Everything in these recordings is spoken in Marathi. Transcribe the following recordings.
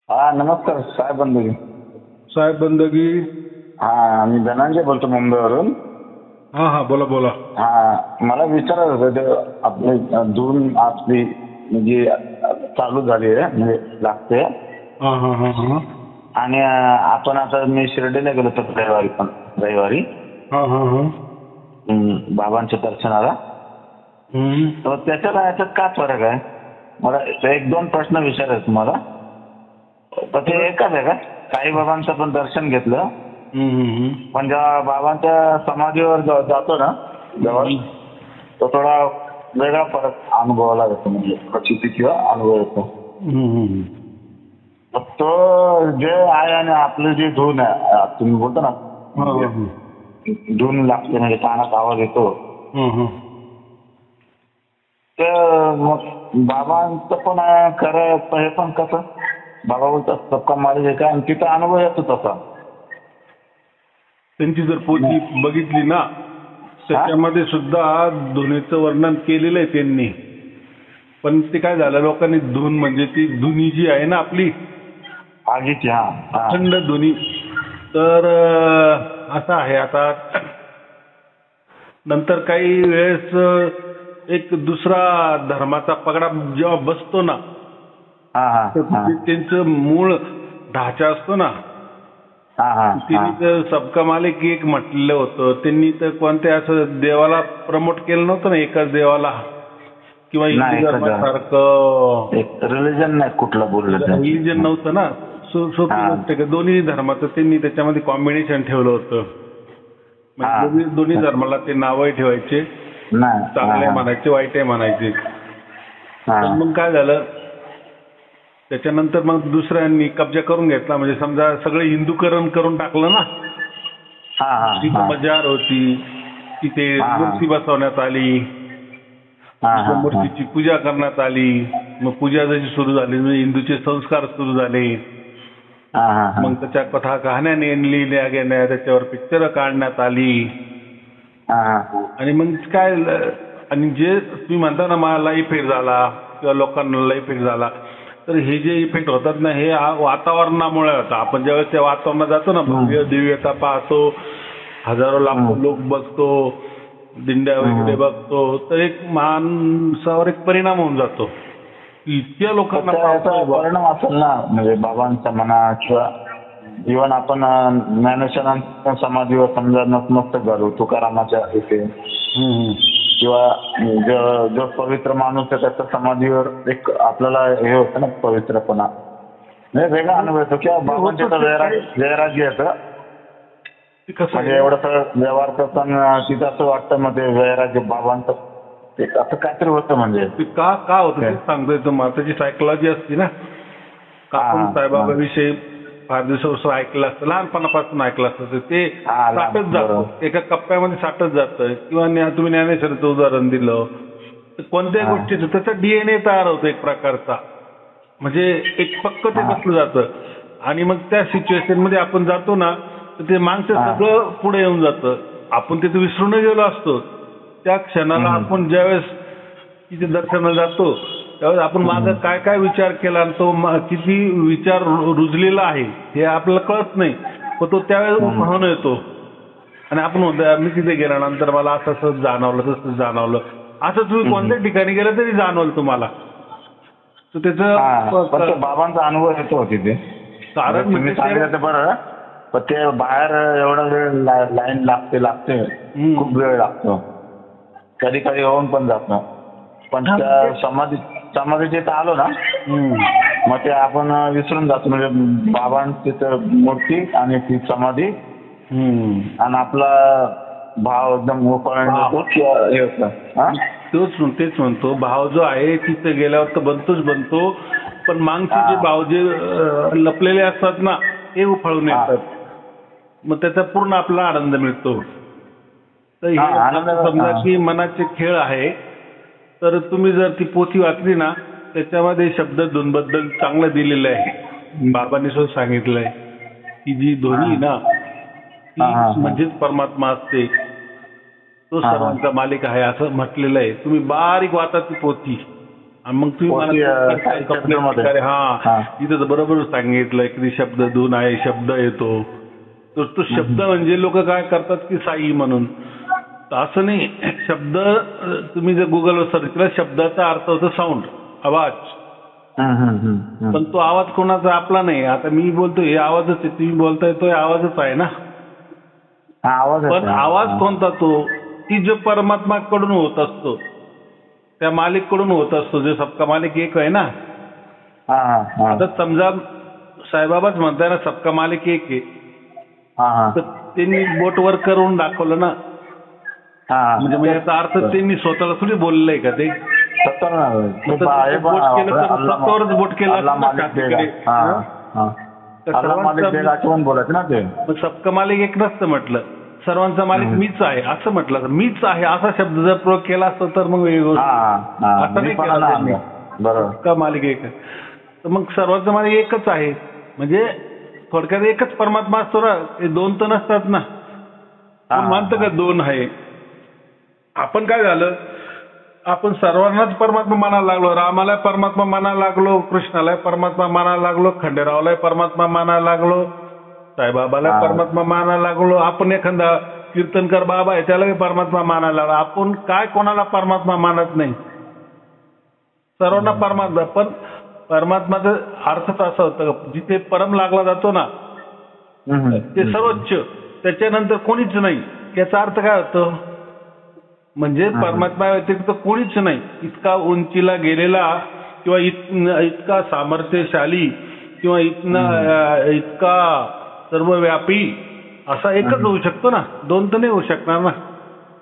हा नमस्कार साहेब बंधू. साहेब बंदगी. हा मी धनंजय बोलतो मुंबईवरून. हा हा, बोला बोला. हा मला विचारायचं होतं ते आपली धून आपली म्हणजे चालू झाली आहे म्हणजे लागते. हा हा हा हा आणि आपण आता मी शिर्डीला गेलो होतो रविवारी हा हा हा बाबांच्या दर्शनाला. हम्म. तर त्याच्यात याच्यात काय फरक आहे मला एक दोन प्रश्न विचारायचे तुम्हाला. तर ते एकच आहे का काही बाबांचं पण दर्शन घेतलं हम्म, हम्म, पण जेव्हा बाबांच्या समाधीवर जातो ना जवळ तो थोडा वेगळा फरक अनुभवाला येतो म्हणजे प्रचिती किंवा अनुभव येतो. हम्म. तर तो जे आहे आणि आपलं जे धून आहे तुम्ही बोलतो ना हा, हा, धून लागते म्हणजे कानात आवाज येतो हा, हा. ते मग बाबांचं पण खरं हे पण कसं बाबा बोलतात सबका मालिक आहे का आणि तिथं अनुभव येतो तसा. त्यांची जर पोथी बघितली ना त्याच्यामध्ये सुद्धा धुनीचं वर्णन केलेलं आहे त्यांनी. पण ते काय झालं लोकांनी धून म्हणजे ती धुनी जी आहे ना आपली आगीची हा हा अखंड धुनी. तर असं आहे आता नंतर काही वेळेस एक दुसरा धर्माचा पगडा जेव्हा बसतो ना हा हा तर हा त्यांचं मूळ ढाचा असतो ना हा हा त्यांनी तर सबका मालिक एक म्हटलेलं होतं. त्यांनी तर कोणत्या असं देवाला प्रमोट केलं नव्हतं ना एकाच देवाला किंवा नाही, हिंदू एकाच धर्मासारखं एक रिलिजन नाही कुठलं बोललं ते. रिलिजन नव्हतं ना. सोपी हा. गोष्ट आहे का दोन्ही धर्माचं त्यांनी त्याच्यामध्ये कॉम्बिनेशन ठेवलं होतं. हा. म्हणजे दोन्ही धर्माला ते नावही ठेवायचे, नाही चांगले हा, म्हणायचे वाईटही म्हणायचे. हा. पण मग काय झालं त्याच्यानंतर मग दुसऱ्यांनी कब्जा करून घेतला म्हणजे समजा सगळं हिंदूकरण करून टाकलं ना. हा हा तिथे हा मजार होती, तिथे हा. मूर्ती बसवण्यात आली, हा, हा, मूर्तीची पूजा करण्यात आली. मग पूजा जशी सुरू झाली म्हणजे हिंदूचे संस्कार सुरू झाले. हा, हा, हा. मग त्याच्या कथा कहाण्या लिहिल्या गेल्या, त्याच्यावर पिक्चर काढण्यात आली. हा, हा. आणि मग काय आणि जे तुम्ही म्हणता ना मला इफेक्ट झाला किंवा लोकांना इफेक्ट झाला तर हे जे इफेक्ट होतात ना हे वातावरणामुळे होतं. आपण ज्यावेळेस त्या वातावरणात जातो ना भव्य दिव्यता पाहतो, हजारो लाखो लोक बघतो, दिंड्या वगैरे बघतो तर एक माणसावर एक परिणाम होऊन जातो. इतक्या लोकांना परिणाम असेल ना म्हणजे बाबांच्या मना किंवा इव्हन आपण ज्ञानेश्वरांच्या समाधीवर समजा नतमस्तक झालो तुकारामाच्या इथे किंवा जो पवित्र माणूस आहे त्याच्या समाधीवर एक आपल्याला हे होतं ना पवित्रपणा म्हणजे वेगळा अनुभव येतो किंवा बाबांचे वैराग्य येतं. म्हणजे एवढं व्यवहार करताना तिथं असं वाटतं मध्ये वैराग्य बाबांचं ते असं काहीतरी होतं म्हणजे का होतं ते सांगतोय तुम्हाला. त्याची सायकोलॉजी असते ना. काकून साईबाबाविषयी फार दिवसापासून ऐकलं असतं, लहानपणापासून ऐकलं असतं ते साठत जातं एका कप्प्यामध्ये साठत जातं. किंवा तुम्ही ज्ञानेश्वराचं उदाहरण दिलं तर कोणत्याही गोष्टीचं त्याचा डीएनए तयार होतो एक प्रकारचा म्हणजे एक पक्क ते बसलं जातं. आणि मग त्या सिच्युएशन मध्ये आपण जातो ना तर ते माणसं सगळं पुढे येऊन जातं. आपण तिथे विसरून गेलो असतो त्या क्षणाला आपण ज्यावेळेस तिथे दर्शनाला जातो त्यावेळेस आपण मागं काय काय विचार केला आणि तो किती विचार रुजलेला आहे हे आपल्याला कळत नाही. पण तो त्यावेळेस म्हणून येतो आणि आपण म्हणतो मी तिथे गेल्यानंतर मला असं असं जाणवलं तसं जाणवलं. असं तुम्ही कोणत्या ठिकाणी गेलं तरी जाणवलं तुम्हाला. तर त्याचं बाबांचा अनुभव येतो तिथे कारण तुम्ही सांगितलं बरं पण ते बाहेर एवढा वेळ लाईन लागते खूप वेळ लागतो कधी कधी होऊन पण जातं. पण त्या समाधीच्या इथं आलो ना मग ते आपण विसरून जातो म्हणजे बाबांची मूर्ती आणि ती समाधी आणि आपला भाव एकदम मोकळा हे होतं. तेच म्हणतो भाव जो आहे तिथे गेल्यावर तर बनतो पण मागचे जे भाव जे लपलेले असतात ना ते उफाळून येतात. मग त्याचा पूर्ण आपला आनंद मिळतो. तर हे समजा की मनाचे खेळ आहे. तर तुम्ही जर ती पोथी वाचली ना त्याच्यामध्ये शब्द धुनबद्दल चांगलं दिलेलं आहे. बाबांनी सुद्धा सांगितलं आहे की जी ध्वनी ना ती म्हणजेच परमात्मा असते, तो सर्वांचा मालिक आहे असं म्हटलेलं आहे. तुम्ही बारीक वाचा ती पोथी आणि मग तुम्ही मला हा इथं तर बरोबर सांगितलं की शब्द धून आहे, शब्द येतो. तर तो शब्द म्हणजे लोक काय करतात की साई म्हणून. असं नाही. शब्द तुम्ही जर गुगलवर सर्च केला, शब्दाचा अर्थ होतो साऊंड, आवाज. पण तो आवाज कोणाचा आपला नाही. आता मी बोलतोय हे आवाजच आहे, तुम्ही बोलताय तो आवाजच आहे ना. पण आवाज कोणता तो की जो परमात्माकडून होत असतो, त्या मालिक कडून होत असतो, जो सबका मालिक एक आहे ना. आता समजा साईबाबाच म्हणताय ना सबका मालिक एक आहे, तर त्यांनी बोट वर करून दाखवलं ना. म्हणजे याचा अर्थ त्यांनी स्वतःला थोडी बोललेलं आहे का ते. बोट केलं तर स्वतःवरच बोट केलं असतं. सबका मालिक एक नसतं म्हटलं, सर्वांचा मालिक मीच आहे असं म्हटलं तर मीच आहे असा शब्द जर प्रयोग केला असता तर मग असं नाही केला त्यांनी. सबका मालिक एक, तर मग सर्वांचा मालिक एकच आहे. म्हणजे थोडक्यात एकच परमात्मा असतो ना. हे दोन तर नसतात ना. मानतं का दोन आहे. आपण काय झालं, आपण सर्वांनाच परमात्मा मानायला लागलो. रामाला परमात्मा मानायला लागलो, कृष्णाला परमात्मा मानायला लागलो, खंडेरावला परमात्मा मानायला लागलो, साईबाबाला परमात्मा मानायला लागलो. आपण एखादा कीर्तनकर बाबा आहे त्यालाही परमात्मा मानायला लागलो. आपण काय कोणाला परमात्मा मानत नाही, सर्वांना परमात्मा. पण परमात्माचा अर्थच असा होतं जिथे परम लागला जातो ना ते सर्वोच्च, त्याच्यानंतर कोणीच नाही. याचा अर्थ काय होतो, म्हणजे परमात्मा व्यतिरिक्त कोणीच नाही. इतका उंचीला गेलेला किंवा इतका सामर्थ्यशाली किंवा इतका सर्वव्यापी असा एकच होऊ शकतो ना. दोन तर नाही होऊ शकणार ना.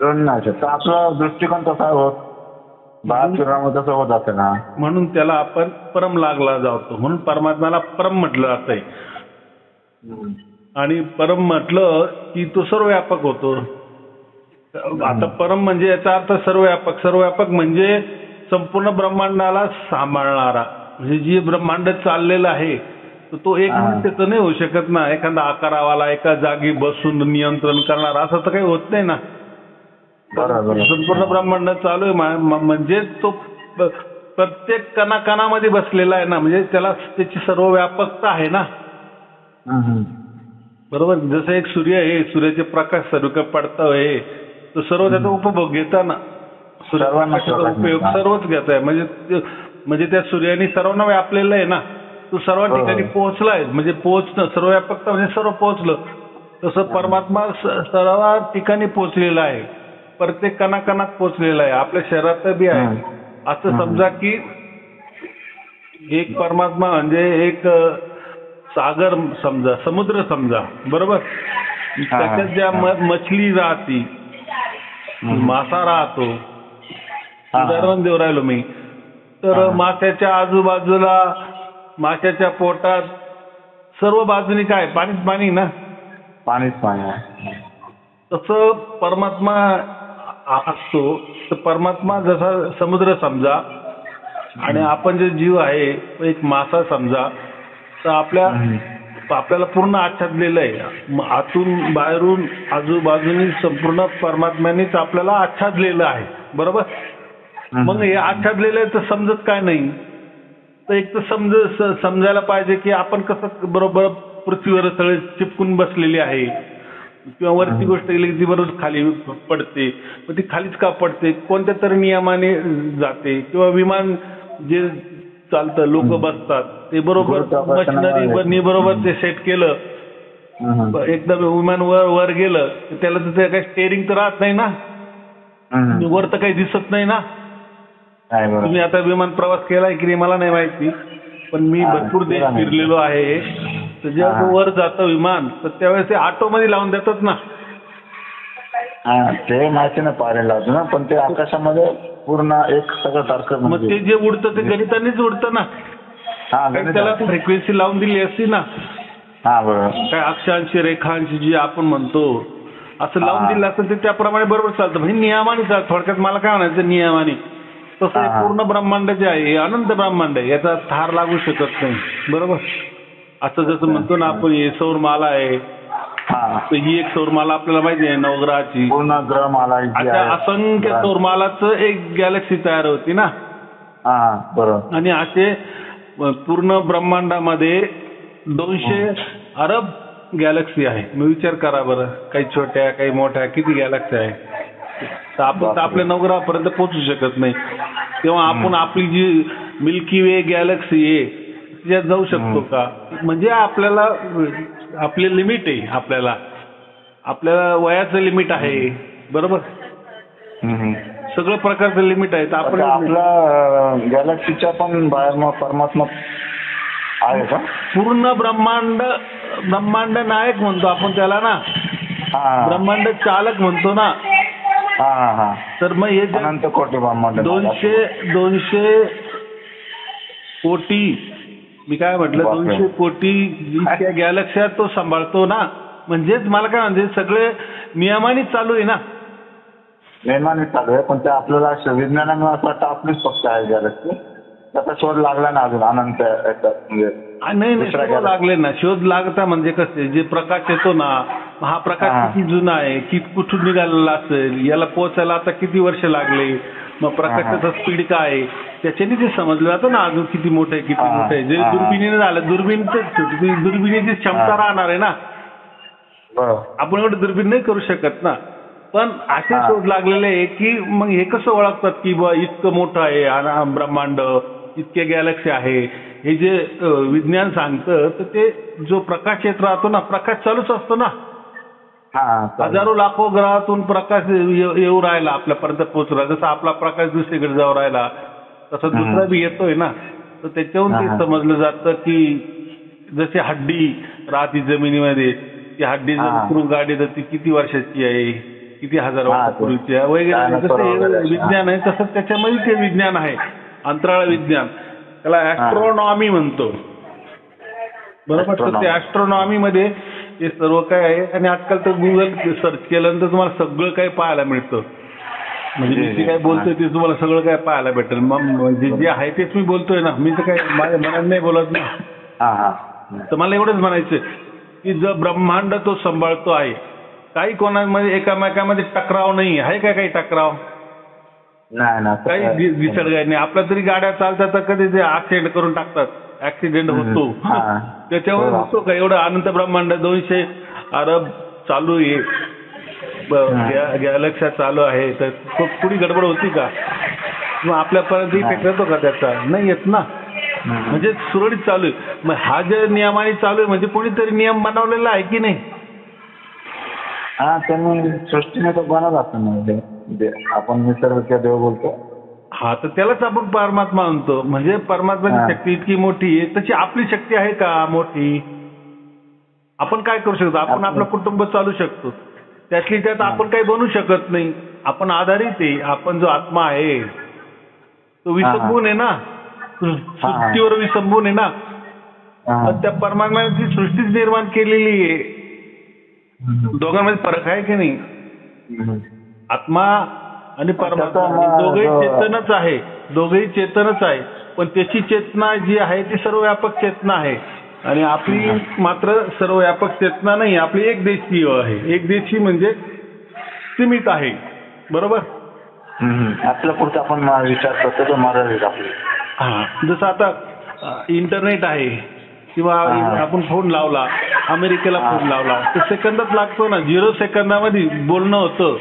दोन नाही शकत. आपला दृष्टिकोन तसा होत तसं होत असेल ना. म्हणून त्याला आपण परम लागला जातो. म्हणून परमात्म्याला परम म्हटलं जातंय. आणि परम म्हटलं की तो सर्वव्यापक होतो. आता परम म्हणजे याचा अर्थ सर्वव्यापक. सर्वव्यापक म्हणजे संपूर्ण ब्रह्मांडाला सांभाळणारा. म्हणजे जे ब्रह्मांड चाललेलं आहे तो एक मिनिट तर नाही होऊ शकत ना. एखादा आकारावाला एका जागी बसून नियंत्रण करणार असं तर काही होत नाही ना. संपूर्ण ब्रह्मांड चालू आहे म्हणजे तो प्रत्येक कणाकणामध्ये बसलेला आहे ना. म्हणजे त्याला त्याची सर्व व्यापकता आहे ना. बरोबर. जसं एक सूर्य आहे, सूर्याचे प्रकाश सर्व पडतोय, तर सर्व त्याचा उपभोग घेता ना. सूर्यप्रकाशाचा उपयोग सर्वच घेत आहे. म्हणजे त्या सूर्याने सर्वांना व्यापलेलं आहे ना. तो सर्व ठिकाणी पोहोचलाय. म्हणजे पोहोचणं, सर्व व्यापकता म्हणजे सर्व पोहोचलं. तसं परमात्मा सर्व ठिकाणी पोहोचलेला आहे, प्रत्येक कणाकणात पोहोचलेला आहे, आपल्या शरीरात बी आहे. असं समजा की एक परमात्मा म्हणजे एक सागर समजा, समुद्र समजा, बरोबर. त्याच्यात ज्या मछली राहते, मासा राहतो. उदाहरण देऊ राहिलो मी. तर माशाच्या आजूबाजूला, माशाच्या पोटात सर्व बाजूनी काय पाणीच पाणी ना. पाणीच पाणी आहे. तसं परमात्मा असतो. तर परमात्मा जसा समुद्र समजा आणि आपण जे जीव आहे एक मासा समजा. तर आपल्याला पूर्ण आच्छादलेलं आहे. आतून बाहेरून आजूबाजूनी संपूर्ण परमात्म्यानेच आपल्याला आच्छादलेलं आहे, बरोबर. मग हे आच्छादलेलं आहे तर समजत काय नाही. तर एक तर समजायला पाहिजे की आपण कसं बरोबर पृथ्वीवर सगळे चिपकून बसलेली आहे किंवा वरची गोष्ट गेली ती बरोबर खाली पडते. मग ती खालीच का पडते, कोणत्या तरी नियमाने जाते. किंवा विमान जे चालतं, लोक बसतात ते बरोबर मशिनरी बरोबर ते सेट केलं, एकदा विमान वर गेलं तर त्याला तर काही स्टेअरिंग तर राहत नाही ना. वर तर काही दिसत नाही ना. तुम्ही आता विमान प्रवास केलाय की नाही मला नाही माहिती, पण मी भरपूर देश फिरलेलो आहे. तर जेव्हा वर जातं विमान तर त्यावेळेस ते ऑटोमध्ये लावून देतात ना. ते माहिती ना पाहायला लावतो ना. पण ते आकाशामध्ये पूर्ण एक सगळं सारखं. मग ते जे उडतं ते गणितानेच उडतं ना. त्याला फ्रिक्वेन्सी लावून दिली असती ना. काय अक्षांशी रेखांशी जी आपण म्हणतो असं लावून दिलं असतं ते त्याप्रमाणे बरोबर चालतं. म्हणजे नियमाने चालतं. थोडक्यात मला काय म्हणायचं, नियमाने. तसं पूर्ण ब्रह्मांड जे आहे हे अनंत ब्रह्मांड आहे, याचा थार लागू शकत नाही, बरोबर. असं जसं म्हणतो ना आपण हे सौरमाला आहे, तर ही एक सौरमाला आपल्याला माहिती आहे नवग्रहाची, पूर्ण ग्रहमाला. असंख्य सौरमालाच एक गॅलेक्सी तयार होती ना. हा बरोबर. आणि असे पूर्ण ब्रह्मांडामध्ये 200 अरब गॅलेक्सी आहे. मग विचार करा बरं, काही छोट्या काही मोठ्या किती गॅलेक्सी आहे. तर आपण तर आपल्या नवग्रहापर्यंत पोहोचू शकत नाही. तेव्हा आपण आपली जी मिल्की वे गॅलेक्सी आहे त्याच्यात जाऊ शकतो का? म्हणजे आपल्याला आपले लिमिट आहे. आपल्याला वयाचं लिमिट आहे. बरोबर. सगळं प्रकारचं लिमिट आहे. तर आपण आपल्या गॅलेक्सीच्या पण बाहेर मग परमात्मा आहे का? पूर्ण ब्रह्मांड नायक म्हणतो आपण त्याला ना. ब्रह्मांड चालक म्हणतो ना. तर मग हे अनंत कोटी ब्रह्मांड 200 कोटी, मी काय म्हटलं 200 कोटी इतक्या गॅलेक्स्या तो सांभाळतो ना. म्हणजेच मला काय म्हणजे सगळे नियमाने चालू आहे ना. नियमाने चालू आहे, पण ते आपल्याला विज्ञानाने असं वाटतं आपलीच फक्त आहे गॅलेक्सी. त्याचा शोध लागला ना अजून अनंत म्हणजे नाही शोध लागले ना. शोध लागता म्हणजे कसे, जे प्रकाश येतो ना, हा प्रकाश किती जुना आहे, कुठून निघालेला असेल, याला पोहोचायला आता किती वर्ष लागले, मग प्रकाशाचा स्पीड काय आहे, त्याच्याने ते समजलं जातं ना अजून किती मोठं आहे किती मोठं आहे. जे दुर्बिणीने झालं, दुर्बिणीची क्षमता राहणार आहे ना. आपण एवढं दुर्बीण नाही करू शकत ना. पण असे शोध लागलेले आहे की मग हे कसं ओळखतात की बा इतकं मोठं आहे ब्रह्मांड, इतके गॅलेक्सी आहे. हे जे विज्ञान सांगतं तर ते जो प्रकाश येत राहतो ना, प्रकाश चालूच असतो ना. हजारो लाखो ग्रहातून प्रकाश येऊ राहिला, आपल्यापर्यंत पोहोचला. जसा आपला प्रकाश दुसरीकडे जाऊ राहिला तसा दुसरा बी येतोय ना. तर त्याच्यावरून ते समजलं जातं की जशी हड्डी राहते जमिनीमध्ये, ती हड्डी जर गाडी तर ती किती वर्षाची आहे, किती हजार वर्षापूर्वीची आहे वगैरे. जसं विज्ञान आहे तसं त्याच्यामध्ये ते विज्ञान आहे, अंतराळ विज्ञान. त्याला ऍस्ट्रॉनॉमी म्हणतो. बरोबर. तर ते ऍस्ट्रॉनॉमी मध्ये हे सर्व काय आहे. आणि आजकाल तर गुगल सर्च केल्यानंतर तुम्हाला सगळं काही पाहायला मिळतं. म्हणजे मी जे काय बोलतोय ते तुम्हाला सगळं काय पाहायला भेटेल. मग जे आहे तेच मी बोलतोय ना. मी तर काय माझ्या मनात नाही बोलत ना. तर मला एवढंच म्हणायचं की जर ब्रह्मांड तो सांभाळतो आहे, काही कोणामध्ये एकामेकामध्ये टकराव नाही आहे का? काही टकराव काही दिसड नाही. आपल्या तरी गाड्या चालतात तर कधी ते ऍक्सिडेंट करून टाकतात. ऍक्सिडेंट होतो त्याच्यावर होतो का? एवढं अनंत ब्रह्मांड 200 अरब चालू आहे, गॅलेक्स्या चालू आहे, तर पुढे गडबड होती का? मग आपल्यापर्यंत इफेक्ट येतो का त्याचा? नाही येत ना. म्हणजे सुरळीत चालू आहे. मग हा जे नियमाने चालू आहे म्हणजे कोणीतरी नियम बनवलेला आहे की नाही? त्यांनी सृष्टीने तो बनवला असं आपण निसर्ग किंवा देव बोलतो. तर त्यालाच आपण परमात्मा म्हणतो. म्हणजे परमात्माची शक्ती इतकी मोठी आहे, तशी आपली शक्ती आहे का मोठी? आपण काय करू शकतो? आपण आपलं कुटुंब चालू शकतो. त्यातली त्यात आपण काही बनवू शकत नाही. आपण आधारित आहे. आपण जो आत्मा आहे तो विसंबून आहे ना, सृष्टीवर विसंबून आहे ना. त्या परमात्म्याने ती सृष्टीच निर्माण केलेली आहे. दोघांमध्ये फरक आहे की नाही? आत्मा आणि परमात्मा दोघेही चेतनच आहे. दोघेही चेतनच आहे. पण त्याची चेतना जी आहे ती सर्वव्यापक चेतना आहे आणि आपली मात्र सर्वव्यापक चेतना नाही. आपली एकदेशीय आहे. एकदेशी म्हणजे सीमित आहे. बरोबर. आपल्या पुढचा आपण विचार करतो तो मर्यादित आपली. जसं आता इंटरनेट आहे किंवा आपण फोन लावला, अमेरिकेला फोन लावला तर सेकंदात लागतो ना. 0 सेकंदामध्ये बोलणं होतं.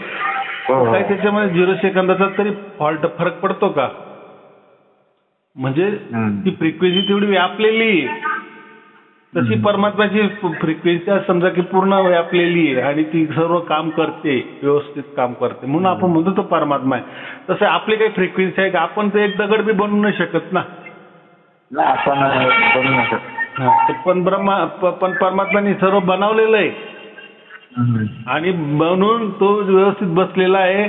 काही त्याच्यामध्ये 0 सेकंदाचा तरी फरक पडतो का? म्हणजे ती फ्रिक्वेन्सी तेवढी व्यापलेली आहे. तशी परमात्म्याची फ्रिक्वेन्सी समजा की पूर्ण व्यापलेली आहे आणि ती सर्व काम करते, व्यवस्थित काम करते, म्हणून आपण म्हणतो तो परमात्मा आहे. तसं आपली काही फ्रिक्वेन्सी आहे का? आपण तर एक दगड बी बनवू नाही शकत ना. आपण बनवू नाही शकत. पण परमात्म्याने सर्व बनवलेलं आहे आणि म्हणून तो व्यवस्थित बसलेला आहे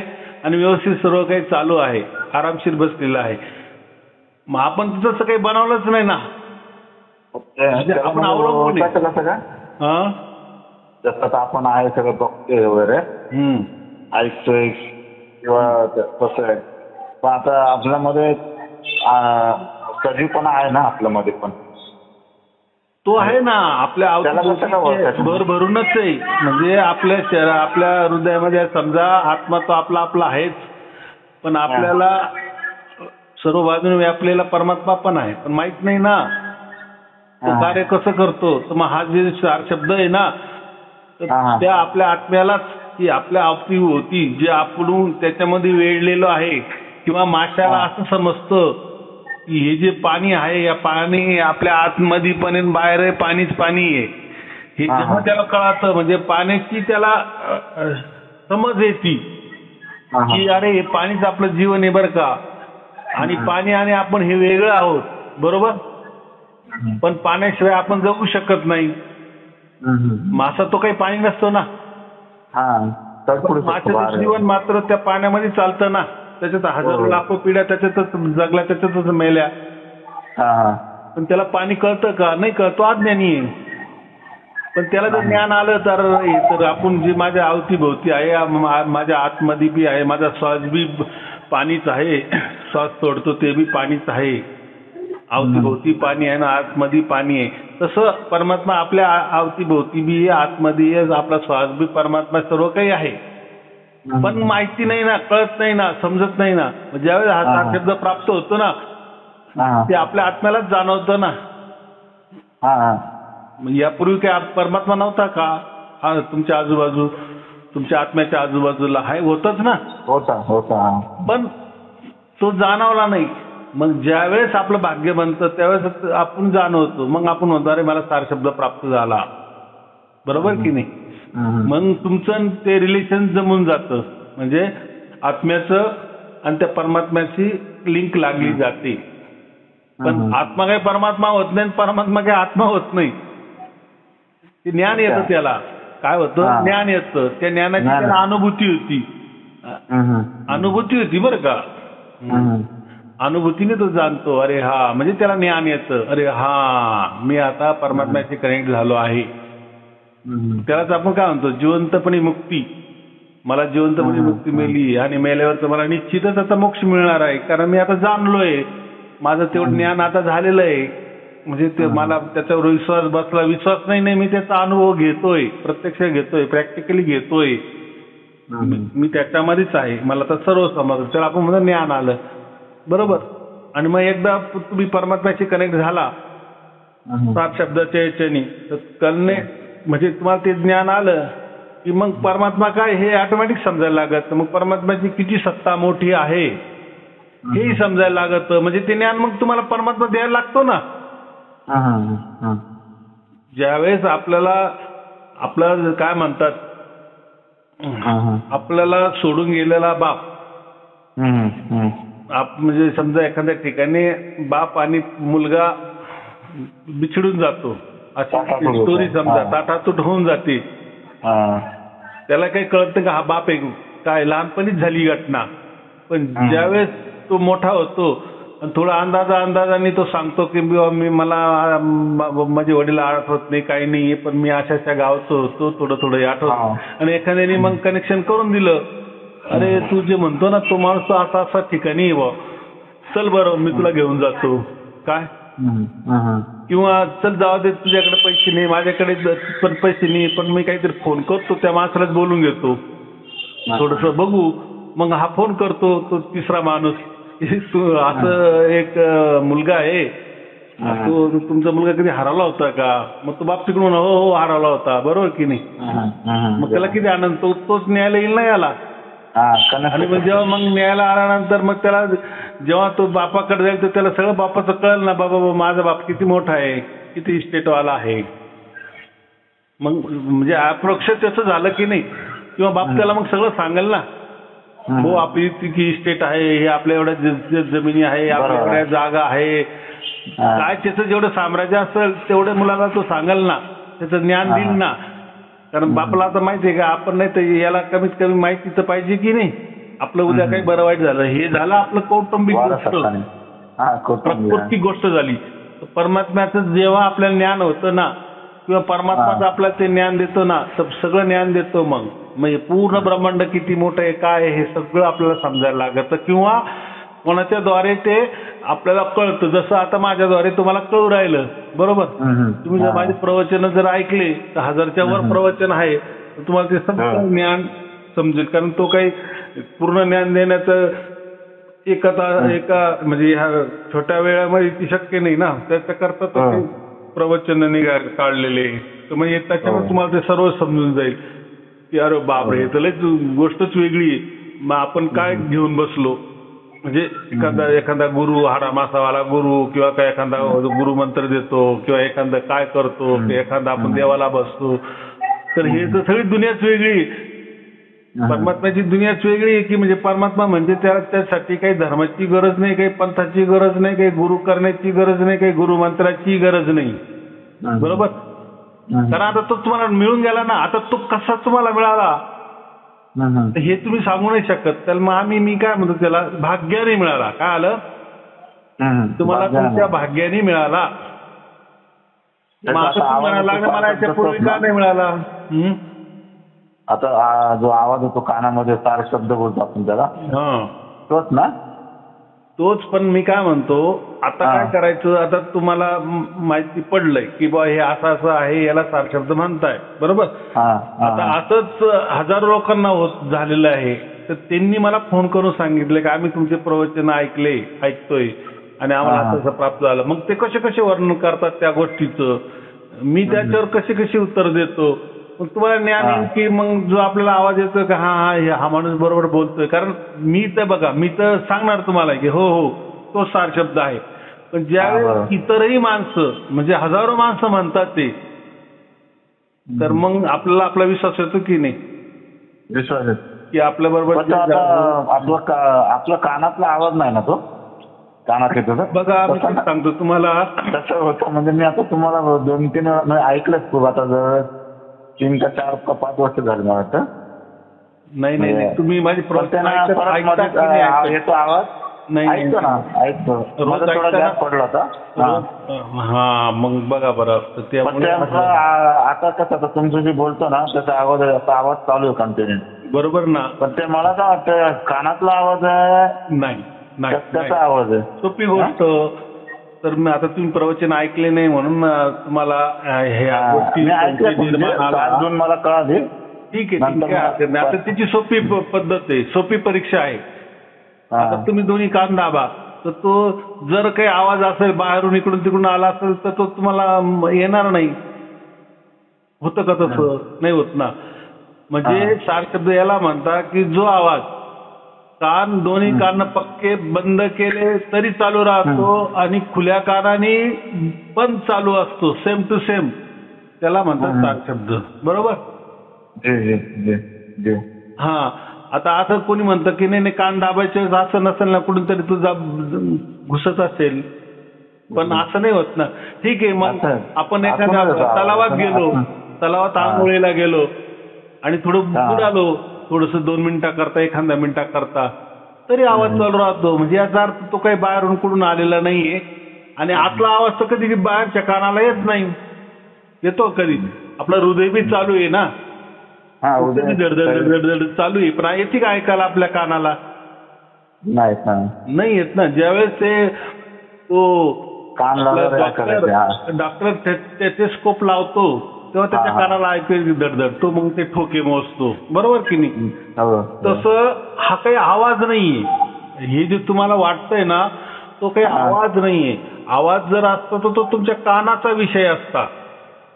आणि व्यवस्थित सर्व काही चालू आहे, आरामशीर बसलेला आहे. मग आपण तसं काही बनवलंच नाही ना. आपण अवलंबून जसं आपण आहे सगळं बघतोय वगैरे, ऐकतोय किंवा कसं आहे. पण आता आपल्यामध्ये सजीवपणा आहे ना आपल्यामध्ये पण. तो आहे ना आपल्या भरभरूनच आहे. म्हणजे आपल्या हृदयामध्ये समजा आत्मा तो आपला आहेच, पण आपल्याला सर्व बाजूने व्यापलेला परमात्मा पण आहे, पण माहित नाही ना तो कार्य कसं करतो. तर मग हा जे 4 शब्द आहे ना, तर त्या आपल्या आत्म्यालाच की आपल्या अवतीभोवती जे आपण त्याच्यामध्ये वेढलेलो आहे, किंवा माशाला असं समजतं की हे जे पाणी आहे, या पाणी आपल्या आतमध्ये पण आहे, बाहेर आहे, पाणीच पाणी आहे. हे जेव्हा त्याला कळतं, म्हणजे पाण्याची त्याला समज येते की अरे हे पाणीच आपलं जीवन आहे बरं का, आणि पाणी आणि आपण हे वेगळं आहोत, बरोबर. पण पाण्याशिवाय आपण जगू शकत नाही. मासा तो काही पाणी नसतो ना, माशाचं जीवन मात्र त्या पाण्यामध्ये चालतं ना. त्याच्यात हजारो लाखो पिढ्या त्याच्यातच जगल्या, त्याच्यातच मेल्या. पण त्याला पाणी कळतं का? नाही कळतो, अज्ञानी आहे. पण त्याला जर ज्ञान आलं तर आपण जे माझ्या अवतीभोवती आहे, माझ्या आतमध्ये बी आहे, माझा श्वास बी पाणीच आहे, श्वास सोडतो ते बी पाणीच आहे, अवतीभोवती पाणी आहे ना, आतमध्ये पाणी आहे. तसं परमात्मा आपल्या अवतीभोवती बी, आतमध्ये आपला श्वास बी परमात्मा सर्व काही आहे. पण माहिती नाही ना, कळत नाही ना, समजत नाही ना. ज्यावेळेस हा शब्द प्राप्त होतो ना, ते आपल्या आत्म्यालाच जाणवतं ना. यापूर्वी काय परमात्मा नव्हता का? हा तुमच्या आजूबाजू, तुमच्या आत्म्याच्या आजूबाजूला हाय, होतच ना. होता. पण तो जाणवला नाही. मग ज्यावेळेस आपलं भाग्य बनतं त्यावेळेस आपण जाणवतो. मग आपण म्हणतो अरे मला 4 शब्द प्राप्त झाला, बरोबर की नाही. मग तुमचं ते रिलेशन जमून जातं, म्हणजे आत्म्याचं आणि त्या परमात्म्याची लिंक लागली जाते. पण आत्मा काही परमात्मा होत नाही, परमात्मा काही आत्मा होत नाही. ते ज्ञान येतं, त्याला काय होतं, ज्ञान येतं. त्या ज्ञानाची त्याला अनुभूती होती बरं का. अनुभूतीने तो जाणतो, अरे हा, म्हणजे त्याला ज्ञान येतं, अरे हा मी आता परमात्म्याशी कनेक्ट झालो आहे. त्यालाच आपण काय म्हणतो, जिवंतपणे मुक्ती. मला जिवंतपणे मुक्ती मिळाली आणि मेल्यावर तर मला निश्चितच आता मोक्ष मिळणार आहे, कारण मी आता जाणलोय, माझं तेवढं ज्ञान आता झालेलं आहे. म्हणजे ते मला त्याच्यावर विश्वास बसला. विश्वास नाही, मी त्याचा अनुभव घेतोय, प्रत्यक्ष घेतोय, प्रॅक्टिकली घेतोय. मी त्याच्यामध्येच आहे, मला तर सर्व समजलं. त्याला आपण म्हणतो ज्ञान आलं, बरोबर. आणि मग एकदा तुम्ही परमात्म्याशी कनेक्ट झाला 7 शब्दाच्या याच्याने, तर कळणे म्हणजे तुम्हाला ते ज्ञान आलं की मग परमात्मा काय हे ऑटोमॅटिक समजायला लागत. मग परमात्म्याची किती सत्ता मोठी आहे हेही समजायला लागत. म्हणजे ते ज्ञान मग तुम्हाला परमात्मा द्यायला लागतो ना. ज्यावेळेस आपल्याला आपलं काय म्हणतात, आपल्याला सोडून गेलेला बाप, म्हणजे समजा एखाद्या ठिकाणी बाप आणि मुलगा बिछडून जातो, अशी स्टोरी समजा ताटातूट होऊन जाते. त्याला काही कळत नाही का हा बाप आहे काय, लहानपणीच झाली घटना. पण ज्यावेळेस तो मोठा होतो आणि थोडा अंदाजाने तो सांगतो की मला माझे वडील आठवत नाही, काही नाही, पण मी अशा गावचं होतो, थोडं आठवतो. आणि एखाद्याने मग कनेक्शन करून दिलं, अरे तू जे म्हणतो ना तो माणूस असा ठिकाणी आहे, चल बरं मी तुला घेऊन जातो काय, किंवा चल जाऊ दे तुझ्याकडे पैसे नाही, माझ्याकडे पण पैसे नाही, पण मी काहीतरी फोन करतो त्या माणसालाच बोलून घेतो, थोडस बघू. मग हा फोन करतो तो तिसरा माणूस, तू असं एक मुलगा आहे, तो तुमचा मुलगा कधी हरवला होता का? मग तो बाप तिकडून हो हरवला होता, बरोबर की नाही. मग त्याला किती आनंद, तोच न्यायला येईल ना याला. आणि मग जेव्हा मग न्यायला आल्यानंतर मग त्याला जेव्हा तो बापाकडे जाईल तर त्याला सगळं बापाचं कळलं ना, बाबा माझा बाप किती मोठा आहे, किती इस्टेटवाला आहे. मग म्हणजे अप्रोक्ष त्याचं झालं की नाही, किंवा बाप त्याला मग सगळं सांगेल ना, हो आपली इतकी इस्टेट आहे, हे आपल्या एवढ्या जमिनी आहे, आपल्या एवढ्या जागा आहे, काय त्याचं जेवढं साम्राज्य असेल तेवढं मुलाला तो सांगेल ना, त्याचं ज्ञान देईल ना. कारण बापाला आता माहिती आहे का आपण नाही तर याला कमीत कमी माहिती तर पाहिजे की नाही, आपलं उद्या काही बरं वाईट झालं, हे झालं आपलं कौटुंबिक प्रत्येक गोष्ट झाली. परमात्म्याचं जेव्हा आपल्याला ज्ञान होतं ना, किंवा परमात्माचं आपल्याला ते ज्ञान देतो ना, तर सगळं ज्ञान देतो. मग म्हणजे पूर्ण ब्रह्मांड किती मोठं आहे, काय हे सगळं आपल्याला समजायला लागतं, किंवा कोणाच्या द्वारे ते आपल्याला कळतं. जसं आता माझ्याद्वारे तुम्हाला कळू राहिलं, बरोबर. तुम्ही जर माझे प्रवचन जर ऐकले तर 1000च्या वर प्रवचन आहे, तर तुम्हाला ते सगळं ज्ञान समजेल. कारण तो काही पूर्ण ज्ञान देण्याचं एका म्हणजे ह्या छोट्या वेळामध्ये ती शक्य नाही ना, त्याच्याकरता तर ते प्रवचन काढलेले. तर म्हणजे त्याच्यामुळे तुम्हाला ते सर्व समजून जाईल की अरे बापरे, तर गोष्टच वेगळी आहे. मग आपण काय घेऊन बसलो, म्हणजे एखादा गुरु हाडामासावाला गुरु किंवा काय एखादा गुरु मंत्र देतो किंवा एखादा काय करतो, एखादा आपण देवाला बसतो, तर हे तर सगळी दुनियाच वेगळी. परमात्म्याची दुनियाच वेगळी आहे की म्हणजे परमात्मा म्हणजे त्यासाठी काही धर्माची गरज नाही, काही पंथाची गरज नाही, काही गुरु करण्याची गरज नाही, काही गुरु मंत्राची गरज नाही. बरोबर. कारण आता तो तुम्हाला मिळून गेला ना, आता तो कसा तुम्हाला मिळाला हे तुम्ही सांगू नाही शकत. त्याला मग मी काय म्हणतो, त्याला भाग्याने मिळाला. काय आलं तुम्हाला, तुमच्या भाग्याने मिळाला. मग असं तुम्ही म्हणायला लागलं मला याच्या पूर्वी का नाही मिळाला. आता जो आवाज होतो कानामध्ये, तार शब्द बोलतो आपण त्याला, तोच ना? तोच. पण मी काय म्हणतो, आता काय करायचं, आता तुम्हाला माहिती पडलंय की बा हे असं असं आहे, याला सार शब्द म्हणताय. बरोबर. आता असंच हजारो लोकांना झालेलं आहे. तर त्यांनी मला फोन करून सांगितलं की आम्ही तुमचे प्रवचन ऐकतोय आणि आम्हाला असं प्राप्त झालं. मग ते कसे कसे वर्णन करतात त्या गोष्टीचं, मी त्याच्यावर कशी कशी उत्तर देतो. मग तुम्हाला ज्ञान येईल की मग जो आपल्याला आवाज येतोय की हा माणूस बरोबर बोलतोय. कारण मी तर सांगणार तुम्हाला की हो तो सार शब्द आहे. पण ज्यावेळेस इतरही माणसं म्हणजे हजारो माणसं म्हणतात ते, तर मग आपल्याला आपला विश्वास येतो की नाही. विश्वास येतो की आपल्या बरोबर आपला कानातला आवाज नाही ना तो कानात येतो. बघा मी सांगतो तुम्हाला तसं होतं. म्हणजे मी आता तुम्हाला 2-3 वेळा ऐकलंच खूप. आता जवळ 3 का 4 का 5 वर्ष झाली मला वाटतं. नाही तुम्ही माझी येतो आवाज. नाही ऐकतो ना, ऐकतो. थोडा गॅप पडला होता. मग बघा बरं. आता कसं तुमचं जे बोलतो ना त्याचा आवाज चालू आहे कंटिन्यू. बरोबर ना. पण ते मला काय वाटतं कानातला आवाज आहे. नाही त्याचा आवाज आहे. सोपी गोष्ट. तर मी आता तुम्ही प्रवचन ऐकले नाही म्हणून तुम्हाला ह्या गोष्टी मला कळाली. ठीक आहे. आता त्याची सोपी पद्धत आहे, सोपी परीक्षा आहे. आता तुम्ही दोन्ही कान दाबा, तर तो जर काही आवाज असेल बाहेरून इकडून तिकडून आला असेल तर तो तुम्हाला येणार नाही. होतं का तसं? नाही होत ना. म्हणजे सार शब्द याला म्हणतात की जो आवाज दोन्ही कान पक्के बंद केले तरी चालू राहतो आणि खुल्या कानाने पण चालू असतो, सेम टू सेम, त्याला म्हणतात सार शब्द. बरोबर. आता असं कोणी म्हणतं की नाही कान दाबायचे असं नसेल ना, कुठून तरी तुझा घुसत असेल. पण असं नाही होत ना. ठीक आहे. मग आपण एखाद्या तलावात गेलो, तलावात आंघोळीला गेलो आणि थोडं दूर आलो, थोडस 2 मिनिटाकरता, एखाद्या मिनिटाकरता, तरी आवाज चालू राहतो. म्हणजे याचा अर्थ तो काही बाहेरून कुठून आलेला नाहीये. आणि आतला आवाज तर कधी बाहेरच्या कानाला येत नाही. येतो कधी. आपलं हृदय बी चालू आहे ना, धडधड चालू आहे, पण येते का ऐकायला आपल्या कानाला? नाही येत ना. ज्यावेळेस ते डॉक्टर स्टेथोस्कोप लावतो तेव्हा त्याच्या कानाला ऐकू धडधड, तो मग ते ठोके मोजतो. बरोबर की नाही. तसं हा काही आवाज नाहीये. हे जे तुम्हाला वाटतंय ना तो काही आवाज नाहीये. आवाज जर असता तर तो तुमच्या कानाचा विषय असता,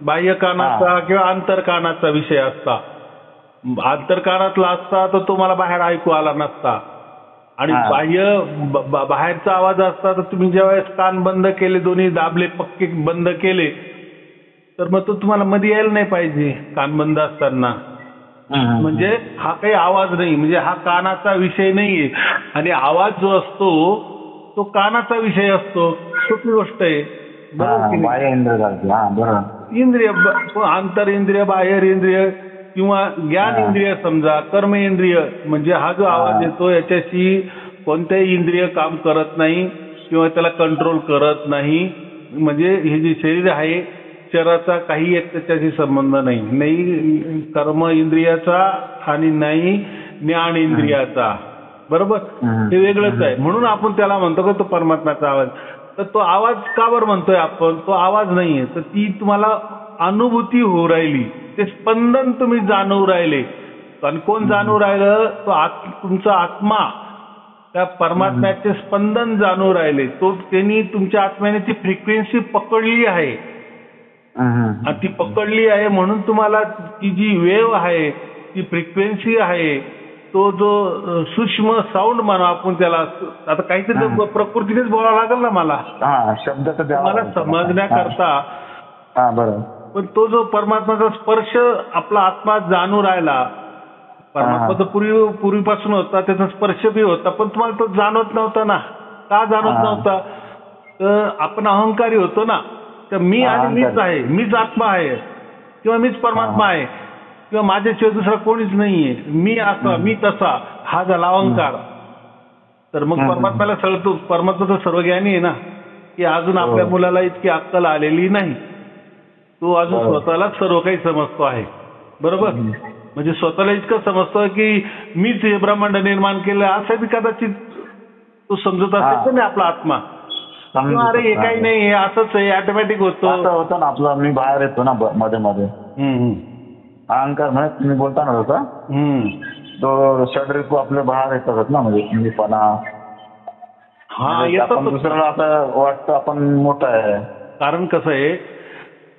बाह्य कानाचा किंवा आंतरकानाचा विषय असता. आंतरकानातला असता तर तो मला बाहेर ऐकू आला नसता. आणि बाहेरचा आवाज असता तर तुम्ही ज्यावेळेस कान बंद केले, दोन्ही दाबले, पक्के बंद केले, तर मग तो तुम्हाला मध्ये यायला नाही पाहिजे कान बंद असताना. म्हणजे हा काही आवाज नाही, म्हणजे हा कानाचा विषय नाहीये. आणि आवाज जो असतो तो कानाचा विषय असतो. सोपी गोष्ट आहे. इंद्रिय, आंतर इंद्रिय, बाहेर इंद्रिय किंवा ज्ञान इंद्रिय समजा, कर्म इंद्रिय, म्हणजे हा जो आवाज येतो याच्याशी कोणतेही इंद्रिय काम करत नाही किंवा त्याला कंट्रोल करत नाही. म्हणजे हे जे शरीर आहे शरीराचा काही एक त्याच्याशी संबंध नाही. नाही कर्म इंद्रियाचा आणि नाही ज्ञान इंद्रियाचा. बरोबर. हे वेगळंच आहे. म्हणून आपण त्याला म्हणतो की तो परमात्म्याचा आवाज. तर तो आवाज का बरं म्हणतोय आपण? तो आवाज नाहीये, तर ती तुम्हाला अनुभूती होऊ राहिली, ते स्पंदन तुम्ही जाणवू राहिले. आणि कोण जाणवू राहिलं? तो तुमचा आत्मा. त्या परमात्म्याचे स्पंदन जाणून राहिले. त्यांनी तुमच्या आत्म्याने ती फ्रिक्वेन्सी पकडली आहे आणि ती पकडली आहे म्हणून तुम्हाला ती जी वेव्ह आहे, ती फ्रिक्वेन्सी आहे, तो जो सूक्ष्म साऊंड म्हणा आपण त्याला, आता काहीतरी प्रकृतीनेच बोलावं लागेल ना मला, शब्द मला समजण्याकरता. बरोबर. पण तो जो परमात्म्याचा स्पर्श आपला आत्मा जाणून राहिला, परमात्मा तर पूर्वीपासून होता, त्याचा स्पर्श बी होता, पण तुम्हाला तो जाणवत नव्हता ना. का जाणवत नव्हता? तर आपण अहंकारी होतो ना. तर मी आणि मीच आहे, मीच आत्मा आहे किंवा मीच परमात्मा आहे किंवा माझ्याशिवाय दुसरा कोणीच नाहीये, मी असा मी तसा, हा झाला अहंकार. तर मग परमात्म्याला सळतो, परमात्मा तर सर्वज्ञानी आहे ना, की अजून आपल्या मुलाला इतकी अक्कल आलेली नाही. तो अजून स्वतःला सर्व काही समजतो आहे. बरोबर. म्हणजे स्वतःला इतकं समजतो की मीच हे ब्रह्मांड निर्माण केलं, असं बी कदाचित तो समजत असेल ना आपला आत्मा. अरे हे काही नाही, हे असंच आहे, ऑटोमॅटिक होतं ना आपलं. मी बाहेर येतो ना मध्ये मध्ये, अहंकार म्हणजे तुम्ही बोलता ना तसा, तो षड्रिपू आपल्या बाहेर येतात ना, म्हणजे मीपणा. आपण दुसऱ्याला आता वाटतं आपण मोठं आहे. कारण कसं आहे,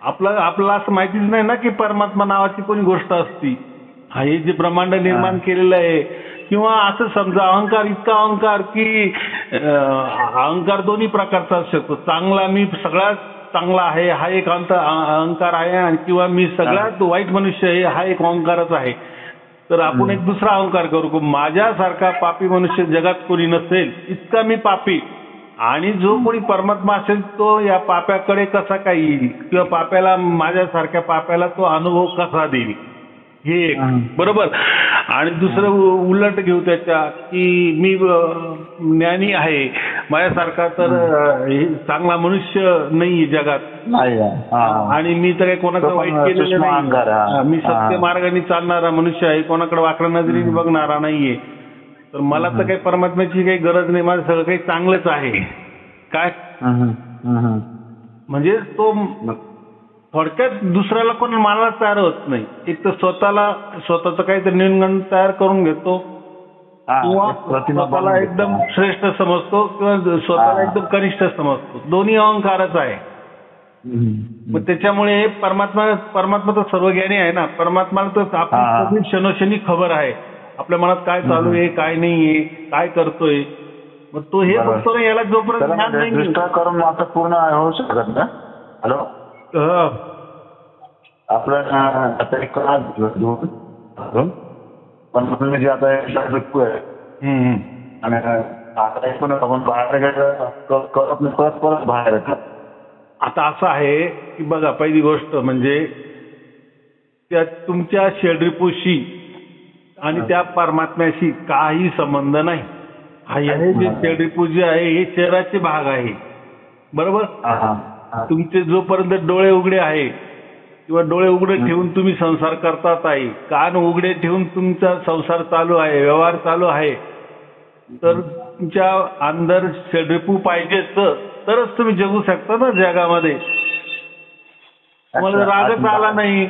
आपल्याला असं माहितीच नाही ना की परमात्मा नावाची कोणी गोष्ट असती. हे जे ब्रह्मांड निर्माण केलेलं आहे, किंवा असं समजा अहंकार, इतका अहंकार की अहंकार दोन्ही प्रकारचा असू शकतो. चांगला, मी सगळ्यात चांगला आहे, हा एक अहंकार आहे, आणि किंवा मी सगळ्यात वाईट मनुष्य आहे, हा एक अहंकारच आहे. तर आपण एक दुसरा अहंकार करू, माझ्यासारखा पापी मनुष्य जगात कोणी नसेल, इतका मी पापी. आणि जो कोणी परमात्मा असेल तो या पाप्याकडे कसा काय येईल, किंवा पाप्याला, माझ्यासारख्या पाप्याला तो अनुभव कसा देईल, हे एक. बरोबर. आणि दुसरं उलट घेऊ त्याच्या, की मी ज्ञानी आहे, माझ्यासारखा तर चांगला मनुष्य नाही जगात, आणि मी तर काही कोणाचं वाईट केलेलं नाही, मी सत्य मार्गाने चालणारा मनुष्य आहे, कोणाकडे वाकड्या नजरेने बघणारा नाहीये. तर मला तर काही परमात्म्याची काही गरज नाही, माझं सगळं काही चांगलंच आहे. काय म्हणजे तो थोडक्यात दुसऱ्याला कोण मानायला तयार होत नाही. एक तर स्वतःचं काहीतरी न्यूनगंड तयार करून घेतो, किंवा स्वतःला एकदम श्रेष्ठ समजतो, किंवा स्वतःला एकदम कनिष्ठ समजतो. दोन्ही अहंकारच आहे. मग त्याच्यामुळे परमात्मा तर सर्वज्ञानी आहे ना. परमात्माला तर आपली क्षणोक्षणी खबर आहे, आपल्या मनात काय चालू आहे, काय नाहीये, काय करतोय. मग तो हे बघतो ना, याला जोपर्यंत ज्ञान नाही करून आता पूर्ण होऊ शकत ना. हॅलो, आपलं आता एक पण जे आता आहे, आणि आता पण आपण बाहेर परत बाहेर येतात. आता असं आहे की बघा, पहिली गोष्ट म्हणजे त्या तुमच्या षड्रिपूशी आणि त्या परमात्म्याशी काही संबंध नाही. हे जे षड्रिपू जे आहे, हे शरीराचे भाग आहे. बरोबर. तुमचे जोपर्यंत डोळे उघडे आहे, किंवा डोळे उघडे ठेवून तुम्ही संसार करतात आहे, कान उघडे ठेवून तुमचा संसार चालू आहे, व्यवहार चालू आहे, तर तुमच्या अंदर षड्रिपू पाहिजेच, तरच तुम्ही जगू शकता ना जगामध्ये. तुम्हाला रागच आला नाही,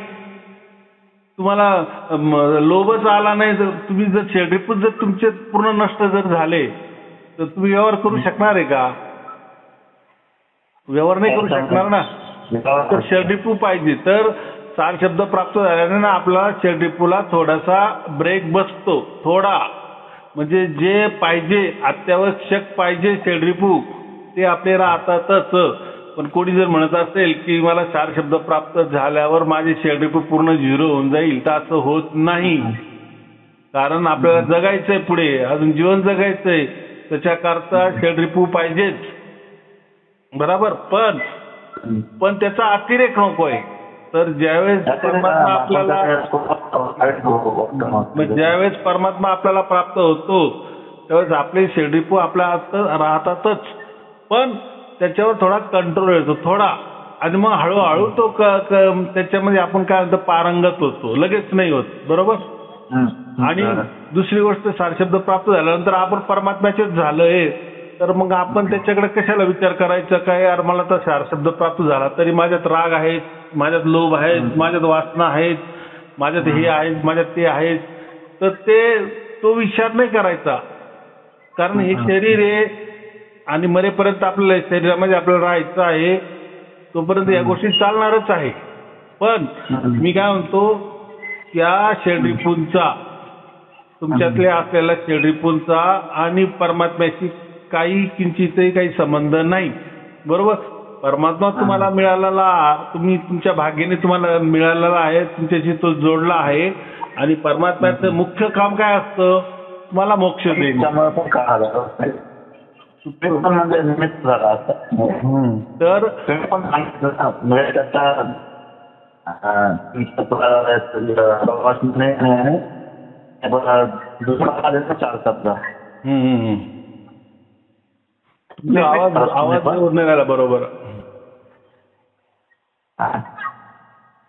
तुम्हाला लोभच आला नाही, तर तुम्ही जर षड्रिपू जर तुमचे पूर्ण नष्ट जर झाले, तर तुम्ही व्यवहार करू शकणार आहे का? व्यवहार नाही करू शकणार ना. तर षड्रिपू पाहिजे. तर सार शब्द प्राप्त झाल्याने ना आपला षड्रिपूला थोडासा ब्रेक बसतो, थोडा. म्हणजे जे पाहिजे, अत्यावश्यक पाहिजे षड्रिपू, ते आपले राहतातच. पण कोणी जर म्हणत असेल की मला चार शब्द प्राप्त झाल्यावर माझे षड्रिपू पूर्ण झिरो होऊन जाईल, तर असं होत नाही. कारण आपल्याला जगायचंय, पुढे अजून जीवन जगायचंय, त्याच्याकरता षड्रिपू पाहिजेच. बरोबर. पण त्याचा अतिरेक नकोय. तर ज्यावेळेस परमात्मा आपल्याला प्राप्त होतो, त्यावेळेस आपले षड्रिपू आपल्या राहतातच, पण त्याच्यावर थोडा कंट्रोल येतो, थोडा. आणि मग हळूहळू तो त्याच्यामध्ये आपण काय म्हणतो, पारंगत होतो, लगेच नाही होत. बरोबर. आणि दुसरी गोष्ट, सारशब्द प्राप्त झाल्यानंतर आपण परमात्म्याचेच झालोय, तर मग आपण त्याच्याकडे कशाला विचार करायचा, काय यार मला तर चार शब्द प्राप्त झाला तरी माझ्यात राग आहेत, माझ्यात लोभ आहेत, माझ्यात वासना आहेत, माझ्यात हे आहेत, माझ्यात ते आहेत. तर तो विचार नाही करायचा. कारण हे शरीर आहे आणि मरेपर्यंत आपल्याला शरीरामध्ये आपल्याला राहायचं आहे, तोपर्यंत या गोष्टी चालणारच आहे. पण मी काय म्हणतो, त्या षड्रिपूंचा, तुमच्यातल्या असलेल्या षड्रिपूंचा आणि परमात्म्याशी काही किंचितही काही संबंध नाही. बरोबर. परमात्मा तुम्हाला मिळालेला, तुम्ही तुमच्या भाग्याने तुम्हाला मिळालेला आहे, तुमच्याशी तो जोडला आहे. आणि परमात्म्याचं मुख्य काम काय असतं, तुम्हाला मोक्ष देणे. म्हणजे निमित्त झाला असं. तर पण चालतात. आवाज नाही राहिला. बरोबर.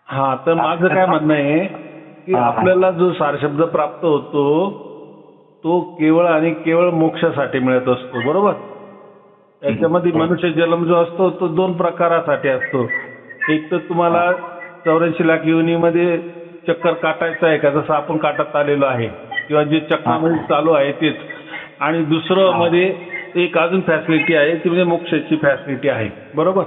हा, तर माझं काय म्हणणं आहे की आपल्याला जो सारशब्द प्राप्त होतो तो केवळ आणि केवळ मोक्षासाठी मिळत असतो. बरोबर. त्याच्यामध्ये मनुष्य जन्म जो असतो तो 2 प्रकारासाठी असतो. एक तर तुम्हाला 84 लाख योनीमध्ये चक्कर काटायचं आहे का, जसं आपण काटत आलेलो आहे, किंवा जे चक्रामध्ये चालू आहे तेच. आणि दुसरं मध्ये एक अजून फॅसिलिटी आहे, ती म्हणजे मोक्षाची फॅसिलिटी आहे. बरोबर.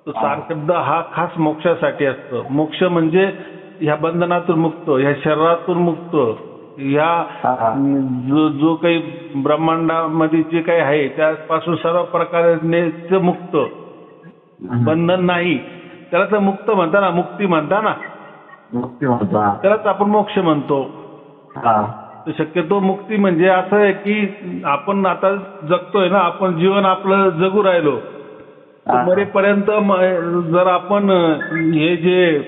तो सारशब्द हा खास मोक्षासाठी असतो. मोक्ष म्हणजे ह्या बंधनातून मुक्त, ह्या शरीरातून मुक्त, ह्या जो काही ब्रह्मांडामध्ये जे काही आहे त्यापासून सर्व प्रकारे मुक्त. बंधन नाही, त्याला तर मुक्त म्हणता ना, मुक्ती म्हणता ना, त्यालाच आपण मोक्ष म्हणतो. तर शक्यतो मुक्ती म्हणजे असं आहे की आपण आता जगतोय ना, आपण जीवन आपलं जगू राहिलो, मरेपर्यंत जर आपण हे जे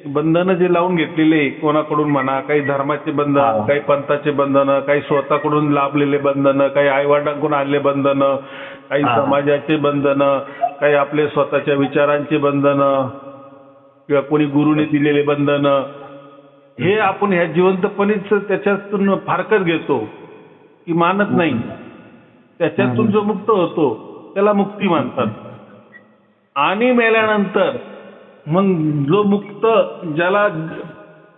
बंधनं जे लावून घेतलेले कोणाकडून म्हणा, काही धर्माचे बंधन, काही पंथाचे बंधनं, काही स्वतःकडून लाभलेले बंधनं, काही आईवडिलांकडून आलेले बंधनं, काही समाजाचे बंधनं, काही आपले स्वतःच्या विचारांचे बंधनं, किंवा कोणी गुरुने दिलेले बंधनं, हे आपण ह्या जिवंतपणीच त्याच्यातून फारकत घेतो की मानत नाही. त्याच्यातून जो मुक्त होतो त्याला मुक्ती म्हणतात. आणि मेल्यानंतर मग जो मुक्त, ज्याला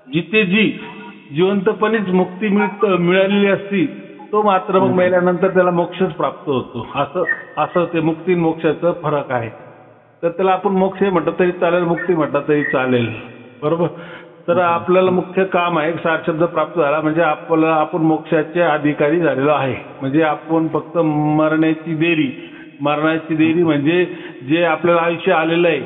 जिथे जी जिवंतपणीच मुक्ती मिळालेली असती, तो मात्र मग मेल्यानंतर त्याला मोक्षच प्राप्त होतो. असं ते मुक्ती मोक्षाचं फरक आहे. तर त्याला आपण मोक्ष म्हटलं तरी चालेल, मुक्ती म्हटलं तरी चालेल. बरोबर. तर आपल्याला मुख्य काम आहे, सारशब्द प्राप्त झाला म्हणजे आपण मोक्षाचे अधिकारी झालेलो आहे. म्हणजे आपण फक्त मरणाची देरी म्हणजे जे आपल्याला आयुष्य आलेलं आहे,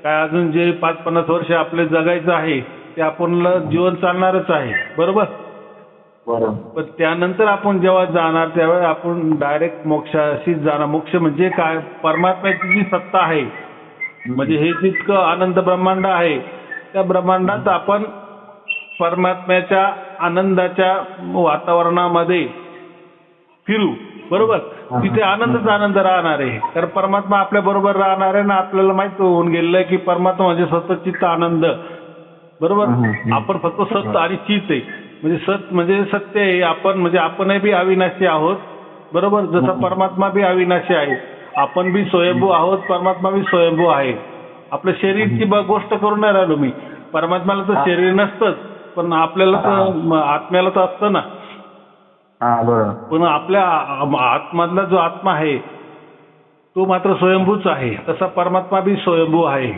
काय अजून जे 5-50 वर्ष आपले जगायचं आहे ते आपल्याला जीवन चालणारच आहे. बरोबर. पण त्यानंतर आपण जेव्हा जाणार त्यावेळेस आपण डायरेक्ट मोक्षाशीच जाणार. मोक्ष म्हणजे काय, परमात्म्याची जी सत्ता आहे, म्हणजे हे जितकं अनंत ब्रह्मांड आहे त्या ब्रह्मांडात आपण परमात्म्याच्या आनंदाच्या वातावरणामध्ये फिरू. बरोबर. तिथे आनंद राहणार आहे, कारण परमात्मा आपल्या बरोबर राहणार आहे ना. आपल्याला माहित होऊन गेलेलं आहे की परमात्मा म्हणजे सतत चित्त आनंद. बरोबर. आपण फक्त सत्य आणि चित्त आहे, म्हणजे सत म्हणजे सत्य आहे. आपण म्हणजे आपणही बी अविनाशी आहोत. बरोबर. जसं परमात्मा बी अविनाशी आहे, आपण बी स्वयंभू आहोत, परमात्मा बी स्वयंभू आहे. आपल्या शरीरची गोष्ट करून नाही राहिलो मी. परमात्म्याला तर शरीर नसतंच, पण आपल्याला तर आत्म्याला तर असतं ना. पण आपल्या आत्मधला जो आत्मा आहे तो मात्र स्वयंभूच आहे. तसा परमात्मा बी स्वयंभू आहे.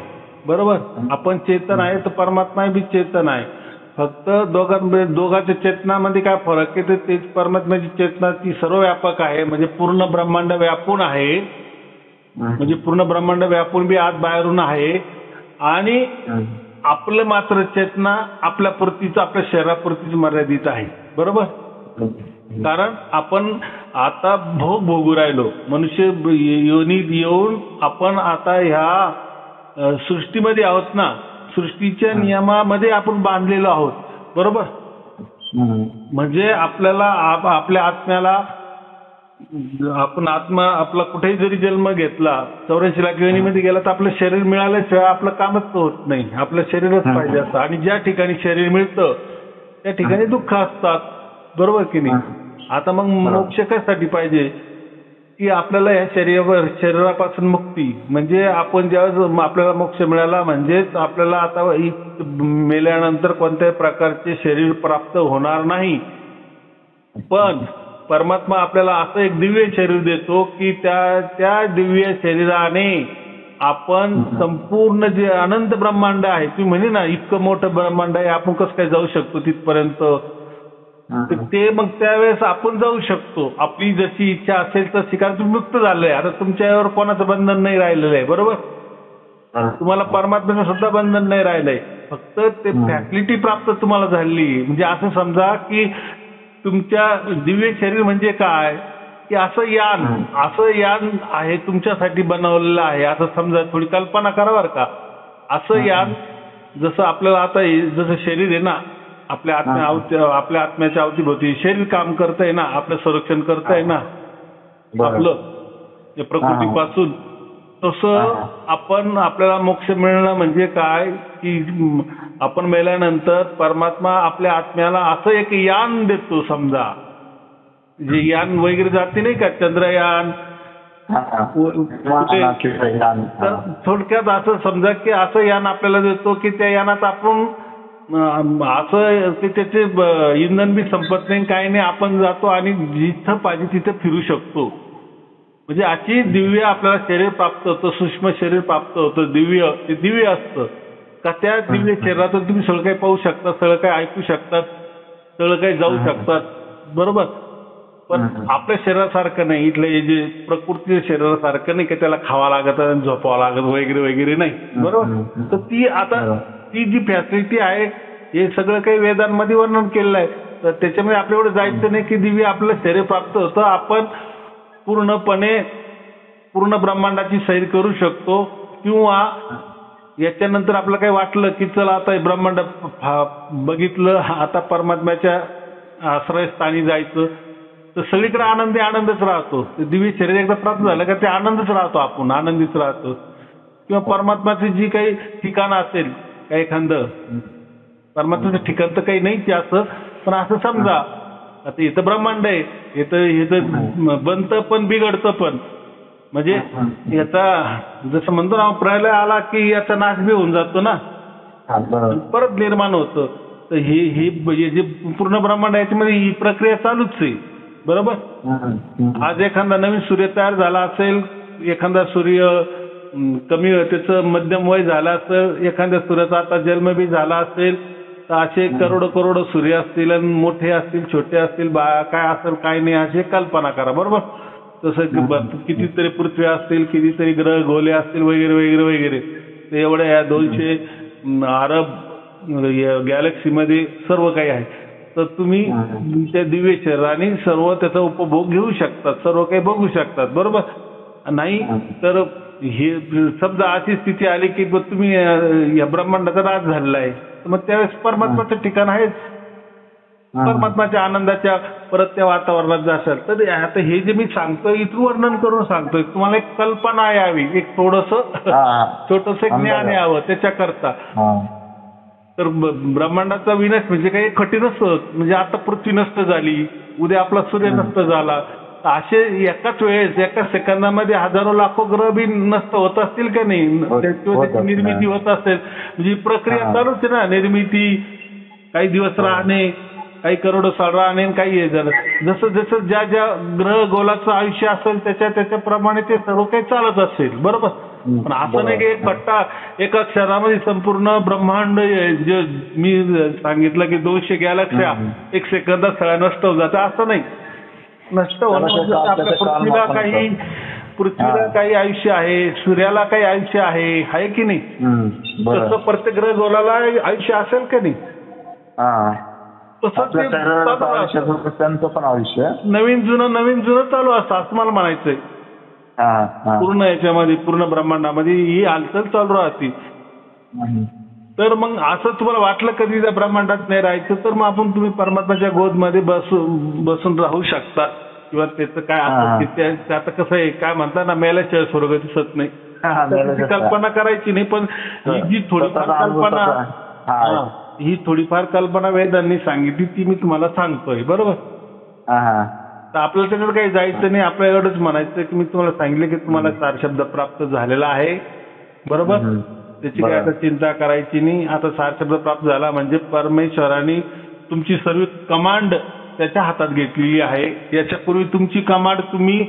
बरोबर. आपण चेतन आहे तर परमात्मा बी चेतन आहे. फक्त दोघांच्या चेतनामध्ये काय फरक आहे, तर तेच परमात्म्याची चेतना ती सर्व व्यापक आहे, म्हणजे पूर्ण ब्रह्मांड व्यापून आहे. म्हणजे पूर्ण ब्रह्मांड व्यापून बी आत बाहेरून आहे. आणि आपलं मात्र चेतना आपल्या पुरतीच, आपल्या शरीरापुरतीच मर्यादित आहे. बरोबर. कारण आपण आता भोग भोगू राहिलो, मनुष्य योनीत येऊन आपण आता ह्या सृष्टीमध्ये आहोत ना, सृष्टीच्या नियमामध्ये आपण बांधलेलो आहोत. बरोबर. म्हणजे आपल्याला आपल्या आत्म्याला, आपण आत्मा आपला कुठेही जरी जन्म घेतला, 84 लाख योनीमध्ये गेला, तर आपलं शरीर मिळाल्याशिवाय आपलं कामच होत नाही. आपलं शरीरच पाहिजे असतं. आणि ज्या ठिकाणी शरीर मिळतं त्या ठिकाणी दुःख असतात. बरोबर की नाही. आता मग मोक्ष कशासाठी पाहिजे की आपल्याला या शरीरापासून मुक्ती, म्हणजे आपण ज्यावेळेस आपल्याला मोक्ष मिळाला म्हणजेच आपल्याला आता मेल्यानंतर कोणत्याही प्रकारचे शरीर प्राप्त होणार नाही. पण परमात्मा आपल्याला असं एक दिव्य शरीर देतो की त्या दिव्य शरीराने आपण संपूर्ण जे अनंत ब्रह्मांड आहे, तुम्ही म्हणे ना इतकं मोठं ब्रह्मांड आहे, आपण कसं काय जाऊ शकतो तिथपर्यंत, ते मग त्यावेळेस आपण जाऊ शकतो. आपली जशी इच्छा असेल तशी, कारण तुम्ही मुक्त झालंय. आता तुमच्यावर कोणाचं बंधन नाही राहिलेलं आहे, बरोबर. तुम्हाला परमात्म्याचं सुद्धा बंधन नाही राहिलंय, फक्त ते फॅसिलिटी प्राप्त तुम्हाला झाली. म्हणजे असं समजा की तुमच्या दिव्य शरीर म्हणजे काय, की असं यान आहे तुमच्यासाठी बनवलेलं आहे, असं समजा. थोडी कल्पना करा बरं का. असं यान जसं आपल्याला आता जसं शरीर आहे ना, आपल्या आत्म्याच्या अवतीभोवती शरीर काम करतंय ना, आपलं संरक्षण करतंय ना आपलं प्रकृतीपासून, तसं आपल्याला मोक्ष मिळणं म्हणजे काय, की आपण मेल्यानंतर परमात्मा आपल्या आत्म्याला असं एक यान देतो. समजा जे यान वगैरे जाते नाही का, चंद्रयान, तर थोडक्यात असं समजा की असं यान आपल्याला देतो की त्या यानात आपण असं की त्याचे इंधन बी संपत नाही, काही नाही, आपण जातो आणि जिथं पाहिजे तिथं फिरू शकतो. म्हणजे अशी दिव्य आपल्याला शरीर प्राप्त होतं, सूक्ष्म शरीर प्राप्त होतं. ते दिव्य असतं का, त्या दिव्य शरीरातून तुम्ही सगळं काही पाहू शकता, सगळं काही ऐकू शकतात, सगळं काही जाऊ शकतात, बरोबर. पण आपल्या शरीरासारखं नाही, इथलं हे जे प्रकृती शरीरासारखं नाही की त्याला खावा लागत झोपावं लागत वगैरे वगैरे नाही, बरोबर. तर ती जी फॅसिलिटी आहे, हे सगळं काही वेदांमध्ये वर्णन केलेलं आहे. तर त्याच्यामध्ये आपल्याकडे जायचं नाही की दिव्य आपलं शरीर प्राप्त होतं, आपण पूर्ण ब्रह्मांडाची सैर करू शकतो. किंवा याच्यानंतर आपलं काही वाटलं की चला आता ब्रह्मांड बघितलं, आता परमात्म्याच्या आश्रयस्थानी जायचं, तर सगळीकडे आनंदच राहतो. दिव्य शरीर एकदा प्राप्त झालं का ते आनंदच राहतो, आपण आनंदीच राहतो. किंवा परमात्म्याची जी काही ठिकाणं असेल, काही एखादं परमात्म्याचं ठिकाण तर काही नाही असं, पण असं समजा आता इथं ब्रह्मांड आहे, इथं बनतं पण बिघडतं पण. म्हणजे याचा जसं म्हणतो ना, प्रलय आला की याचा नाश बी होऊन जातो ना, परत निर्माण होतं. तर ही जे पूर्ण ब्रह्मांड आहे याच्यामध्ये ही प्रक्रिया चालूच आहे, बरोबर. आज एखादा नवीन सूर्य तयार झाला असेल, एखादा सूर्य कमी त्याचं मध्यम वय झालं असेल, एखाद्या सूर्याचा आता जन्म बी झाला असेल, तर असे करोडो सूर्य असतील, मोठे असतील, छोटे असतील, काय असेल काय नाही, अशी कल्पना करा, बरोबर. तसं कितीतरी पृथ्वी असतील, कितीतरी ग्रह गोले असतील वगैरे वगैरे वगैरे. ते एवढ्या या 200 अरब गॅलेक्सीमध्ये सर्व काही आहे. तर तुम्ही त्या दिव्य शरीराने सर्व त्याचा उपभोग घेऊ शकतात, सर्व काही बघू शकतात, बरोबर. नाही तर हे समजा अशी स्थिती आली की तुम्ही या ब्रह्मांडाचा नाश झालेला आहे, मग त्यावेळेस परमात्म्याचं ठिकाण आहेच, परमात्म्याच्या आनंदाच्या परत त्या वातावरणात जाशाल. तर आता हे जे मी सांगतोय इथून वर्णन करून सांगतोय, तुम्हाला एक कल्पना यावी, एक छोटस ज्ञान यावं त्याच्याकरता. तर ब्रह्मांडाचा विनाश म्हणजे काही कठीणच, म्हणजे आता पृथ्वी नष्ट झाली, उद्या आपला सूर्य नष्ट झाला, असे एकाच वेळेस एकाच सेकंदामध्ये हजारो लाखो ग्रह बी नष्ट होत असतील का नाही, त्याची निर्मिती होत असेल. म्हणजे प्रक्रिया चालूच आहे ना, निर्मिती, काही दिवस राहणे, काही करोडो साल राहणे, काही हे झालं. जसं जसं ज्या ग्रह गोलाचं आयुष्य असेल त्याच्याप्रमाणे ते सर्व काही चालत असेल, बरोबर. पण असं नाही की एक कट्टा एका क्षणामध्ये संपूर्ण ब्रह्मांड, जे मी सांगितलं की 200 गॅलेक्स्या एक सेकंदात सगळ्या नष्ट होऊन जातं, असं नाही. नष्ट होणं आपल्या पृथ्वीला काही आयुष्य आहे, सूर्याला काही आयुष्य आहे की नाही. तसं प्रत्येक ग्रह गोलाला आयुष्य असेल का नाही, तसं त्यांचं पण आयुष्य नवीन जुनं चालू असतं, असं मला म्हणायचंय. पूर्ण याच्यामध्ये, पूर्ण ब्रह्मांडामध्ये ही हालचाल चालू राहते. तर मग असं तुम्हाला वाटलं कधी त्या ब्रह्मांडात नाही राहायचं, तर मग तुम्ही परमात्म्याच्या गोदमध्ये बसून राहू शकता. किंवा त्याचं काय असं आता कसं आहे, काय म्हणतात ना, मेल्याशिवाय स्वर्ग दिसत नाही, कल्पना करायची नाही. पण ही थोडीफार कल्पना वेदांनी सांगितली, ती मी तुम्हाला सांगतोय, बरोबर. तर आपल्याला त्याच्यात काही जायचं नाही, आपल्या एवढंच म्हणायचं की मी तुम्हाला सांगितलं की तुम्हाला 4 शब्द प्राप्त झालेला आहे, बरोबर. त्याची काही आता चिंता करायची नाही. आता 4 शब्द प्राप्त झाला म्हणजे परमेश्वराने तुमची सर्व कमांड त्याच्या हातात घेतलेली आहे. याच्यापूर्वी तुमची कमांड तुम्ही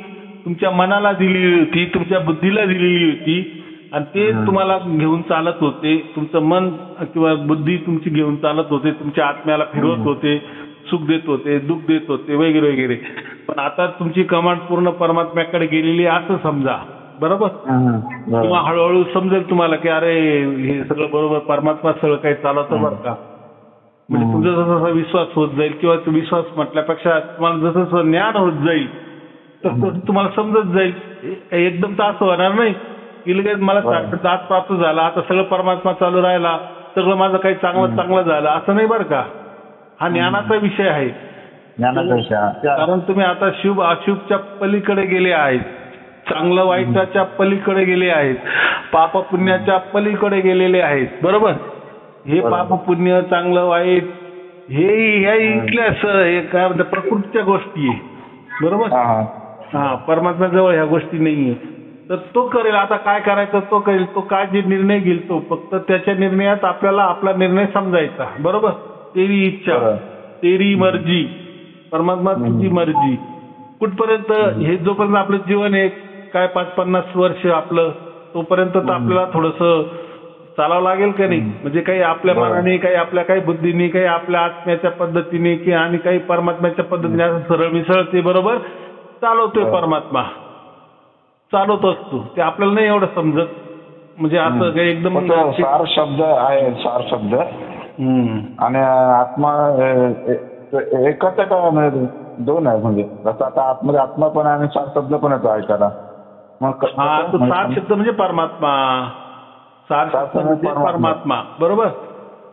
तुमच्या मनाला दिलेली होती, तुमच्या बुद्धीला दिलेली होती आणि ते तुम्हाला घेऊन चालत होते. तुमचं मन किंवा बुद्धी तुमची घेऊन चालत होते, तुमच्या आत्म्याला फिरवत होते, सुख देत होते, दुःख देत होते वगैरे वगैरे. पण आता तुमची कमांड पूर्ण परमात्म्याकडे गेलेली आहे असं समजा. बरोबर? किंवा हळूहळू समजेल तुम्हाला की अरे हे सगळं बरोबर, परमात्मा सगळं काही चालवतं बरं का. म्हणजे तुमचा जसा विश्वास होत जाईल किंवा विश्वास म्हटल्यापेक्षा तुम्हाला जसं ज्ञान होत जाईल तसं तुम्हाला समजत जाईल. एकदम तर असं होणार नाही की लगेच मला दात प्राप्त झाला, आता सगळं परमात्मा चालू राहिला, सगळं माझं काही चांगलं झालं असं नाही बरं का. हा ज्ञानाचा विषय आहे. कारण तुम्ही आता शुभ अशुभच्या पलीकडे गेले आहेत, चांगलं वाईटाच्या पलीकडे गेले आहेत, पाप पुण्याच्या पलीकडे गेलेले आहेत. बरोबर? हे पाप पुण्य चांगलं वाईट हे इथल्या काय म्हणतात प्रकृतीच्या गोष्टी आहे. बरोबर? हा, परमात्म्याजवळ ह्या गोष्टी नाहीये. तर तो करेल. आता काय करायचं तो करेल. तो काय जे निर्णय घेईल तो फक्त त्याच्या निर्णयात आपल्याला आपला निर्णय समजायचा. बरोबर? तेरी इच्छा, तेरी मर्जी, परमात्मा तुझी मर्जी. कुठपर्यंत हे जोपर्यंत आपलं जीवन आहे काय 5-50 वर्ष आपलं, तोपर्यंत तर आपल्याला थोडंसं चालावं लागेल का नाही. म्हणजे काही आपल्या मनाने, काही आपल्या काही बुद्धीने, काही आपल्या आत्म्याच्या पद्धतीने की आणि काही परमात्म्याच्या पद्धतीने असं सरळ मिसळ ते बरोबर चालवतोय परमात्मा, चालवत असतो. ते आपल्याला नाही एवढं समजत. म्हणजे असं काही एकदम सार शब्द आहे, सार शब्द आणि आत्मा एकच का म्हणजे दोन आहे. म्हणजे जसं आता आतमध्ये आत्मा पण आहे आणि सार शब्द पण येतो ऐकायला. मग सार शब्द म्हणजे परमात्मा, सार शब्द म्हणजे परमात्मा. बरोबर?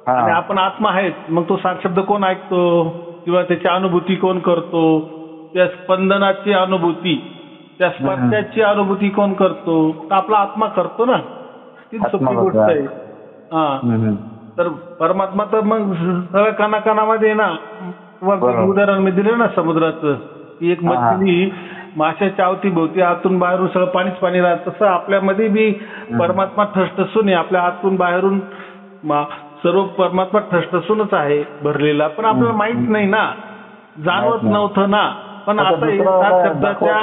आणि आपण आत्मा आहेत. मग तो सार शब्द कोण ऐकतो किंवा त्याची अनुभूती कोण करतो, त्या स्पंदनाची अनुभूती, त्या स्पर्शाची अनुभूती कोण करतो, तर आपला आत्मा करतो ना. ती सोपी गोष्ट आहे. तर परमात्मा तर मग सगळ्या कानाकानामध्ये ना. उदाहरण मी दिलं ना समुद्राचं, की एक मछली माशाच्या अवतीभोवती आतून बाहेरून सगळं पाणीच पाणी राहतं. तसं आपल्यामध्ये बी परमात्मा ठसठसून आहे. आपल्या आतून बाहेरून सर्व परमात्मा ठसठसूनच आहे भरलेला. पण आपल्याला माहित नाही ना, जाणवत नव्हतं ना. पण आता शब्दाच्या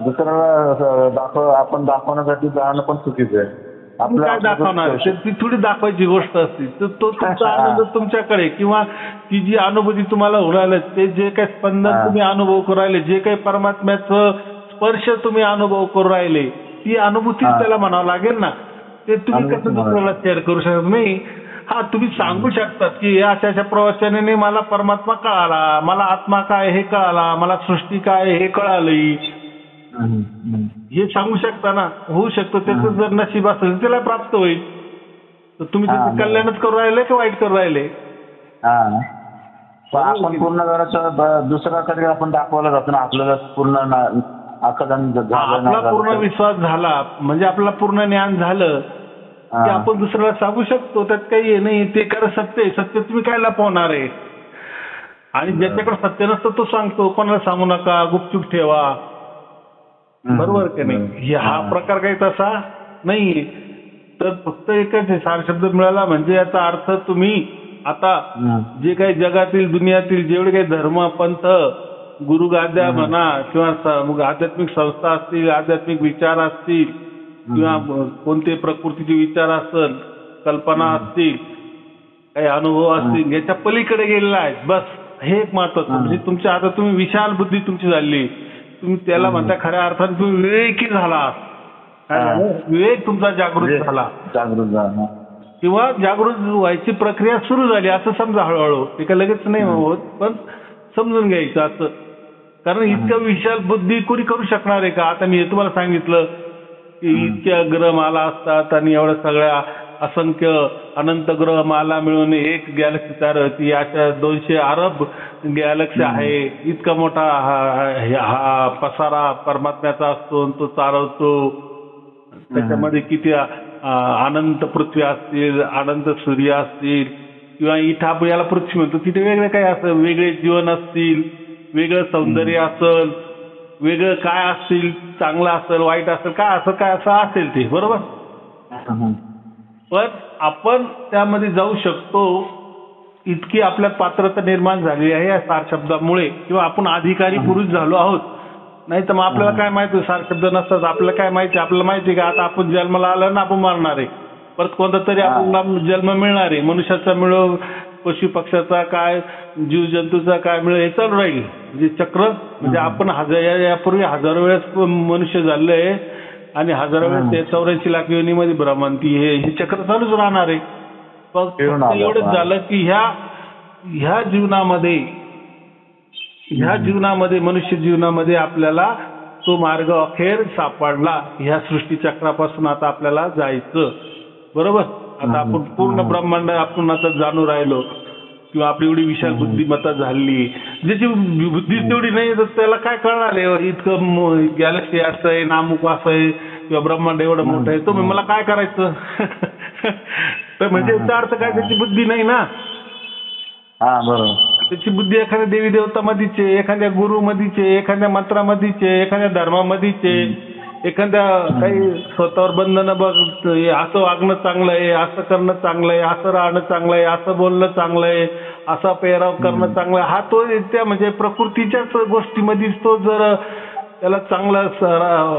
दुसऱ्याला आपण दाखवण्यासाठी जाणं पण चुकीचं आहे. काय दाखवणार, ती थोडी दाखवायची गोष्ट असते. तर तो तुमचा आनंद तुमच्याकडे किंवा ती जी अनुभूती तुम्हाला होऊ राहिलं, ते जे काही स्पंदन तुम्ही अनुभव करू राहिले, जे काही परमात्म्याचं स्पर्श तुम्ही अनुभव करू राहिले, ती अनुभूती त्याला म्हणावं लागेल ना. ते तुम्ही कसं दुसऱ्याला शेअर करू शकत नाही. हा, तुम्ही सांगू शकतात की अशा अशा प्रवचनाने मला परमात्मा कळाला, मला आत्मा काय हे कळाला, मला सृष्टी काय हे कळालं, हे सांगू शकता ना. होऊ शकतं. त्याचं जर नशीब असेल त्याला प्राप्त होईल. तर तुम्ही त्याचं कल्याणच करू राहिले की वाईट करू राहिले. आपण पूर्ण दुसऱ्याकडे आपण दाखवलं जातो ना. आपल्याला पूर्ण आपला पूर्ण विश्वास झाला म्हणजे आपल्याला पूर्ण ज्ञान झालं की आपण दुसऱ्याला सांगू शकतो. त्यात काही नाही. ते खरं सत्य आहे. सत्य तुम्ही काय लपवणार आहे. आणि ज्याच्याकडे सत्य नसतं तो सांगतो कोणाला सांगू नका, गुपचूप ठेवा. बरोबर की नाही. हा प्रकार काही तसा नाहीये. तर फक्त एकच आहे, सार शब्द मिळाला म्हणजे याचा अर्थ तुम्ही आता जे काही जगातील दुनियातील जेवढे काही धर्म पंथ गुरुगाद्या म्हणा किंवा आध्यात्मिक संस्था असतील, आध्यात्मिक विचार असतील किंवा कोणते प्रकृतीचे विचार असतील, कल्पना असतील, काही अनुभव असतील, याच्या पलीकडे गेलेला आहे. बस हे एक महत्वाचं. म्हणजे तुमच्या आता तुम्ही विशाल बुद्धी तुमची झाली. तुम्ही त्याला म्हणता खऱ्या अर्थाने तुम्ही विवेकी झाला. विवेक तुमचा जागृत झाला किंवा जागृत व्हायची प्रक्रिया सुरू झाली असं समजा. हळूहळू ते काय लगेच नाही होत, पण समजून घ्यायचं असं. कारण इतकं विशाल बुद्धी कोणी करू शकणार आहे का. आता मी हे तुम्हाला सांगितलं की इतक्या ग्रहमाला असतात आणि एवढ्या सगळ्या असंख्य अनंत ग्रहमाला मिळून एक गॅलेक्सी तयार होती. अशा 200 अरब गॅलेक्सी आहे. इतका मोठा हा पसारा परमात्म्याचा असतो, तो चालवतो. त्याच्यामध्ये किती अनंत पृथ्वी असतील, अनंत सूर्य असतील किंवा इथं आपण याला पृथ्वी म्हणतो, तिथे वेगळे काही असं वेगळे जीवन असतील, वेगळं सौंदर्य असेल, वेगळं काय असतील, चांगलं असेल, वाईट असेल, काय असं असेल ते. बरोबर. पण आपण त्यामध्ये जाऊ शकतो इतकी आपल्यात पात्रता निर्माण झाली आहे या सार शब्दामुळे, किंवा आपण अधिकारी पुरुष झालो आहोत. नाही तर मग आपल्याला काय माहिती, सार शब्द नसतात आपल्याला काय माहिती. आपल्याला माहिती का आता आपण जन्माला आलं ना आपण मरणार आहे, परत कोणता तरी आपल्याला जन्म मिळणार आहे. मनुष्याचा मिळो, पशु पक्ष्याचा काय, जीव जंतूचा काय मिळो, हे चालू राहील. म्हणजे चक्र, म्हणजे आपण यापूर्वी हजारो वेळेस मनुष्य झालेलं आहे आणि हजारो वेळेस 84 लाख योनीमध्ये भ्रमंती हे चक्र चालूच राहणार आहे. फक्त एवढंच झालं की ह्या जीवनामध्ये मनुष्य जीवनामध्ये आपल्याला तो मार्ग अखेर सापडला. ह्या सृष्टी चक्रापासून आता आपल्याला जायचं, बरोबर. आता आपण पूर्ण ब्रह्मांड आपण आता जाणून राहिलो, किंवा आपली एवढी विशाल बुद्धिमत्ता झाली. ज्याची बुद्धी तेवढी नाही तर त्याला काय कळणार आहे, इतकं गॅलेक्सी असं आहे, नामुक असं आहे, किंवा ब्रह्मांड एवढं मोठं आहे, तुम्ही मला काय करायचं. तर म्हणजे याचा अर्थ काय, त्याची बुद्धी नाही ना. त्याची बुद्धी एखाद्या देवी देवतामध्येच आहे, एखाद्या गुरुमध्येच आहे, एखाद्या मंत्रामध्येच आहे, एखाद्या धर्मामध्येच आहे, एखाद्या काही स्वतःवर बंधनं बघ, असं वागणं चांगलं आहे, असं करणं चांगलं आहे, असं राहणं चांगलं आहे, असं बोलणं चांगलं आहे, असा पेहराव करणं चांगलं आहे. हा तो त्या म्हणजे प्रकृतीच्याच गोष्टीमध्येच तो जर त्याला चांगलं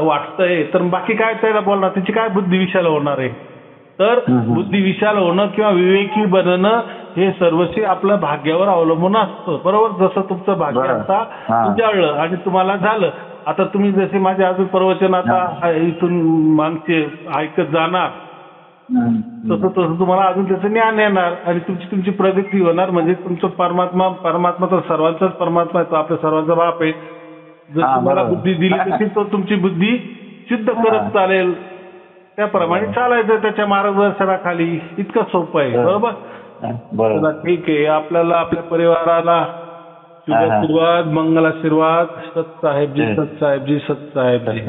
वाटतंय तर बाकी काय त्याला बोलणार, त्याची काय बुद्धी विशाल होणार आहे. तर बुद्धी विशाल होणं किंवा विवेकी बनणं हे सर्वस्वी आपल्या भाग्यावर अवलंबून असतं, बरोबर. जसं तुमचं भाग्य आता उजाळलं आणि तुम्हाला झालं, आता तुम्ही जसे माझे अजून प्रवचन आता इथून मागचे ऐकत जाणार, तसं तुम्हाला अजून त्याचं ज्ञान येणार आणि तुमची प्रगती होणार. म्हणजे तुमचं परमात्मा तर सर्वांचाच परमात्मा आहे, तो आपल्या सर्वांचा बाप आहे. जर तुम्हाला बुद्धी दिली तशी तो तुमची बुद्धी सिद्ध करत चालेल, त्याप्रमाणे चालायचं त्याच्या मार्गदर्शनाखाली. इतकं सोपं आहे, बरोबर. ठीक आहे. आपल्याला आपल्या परिवाराला शुभाशीर्वाद, मंगलाशीर्वाद. सत साहेबजी, सत साहेबजी, सत साहेबजी.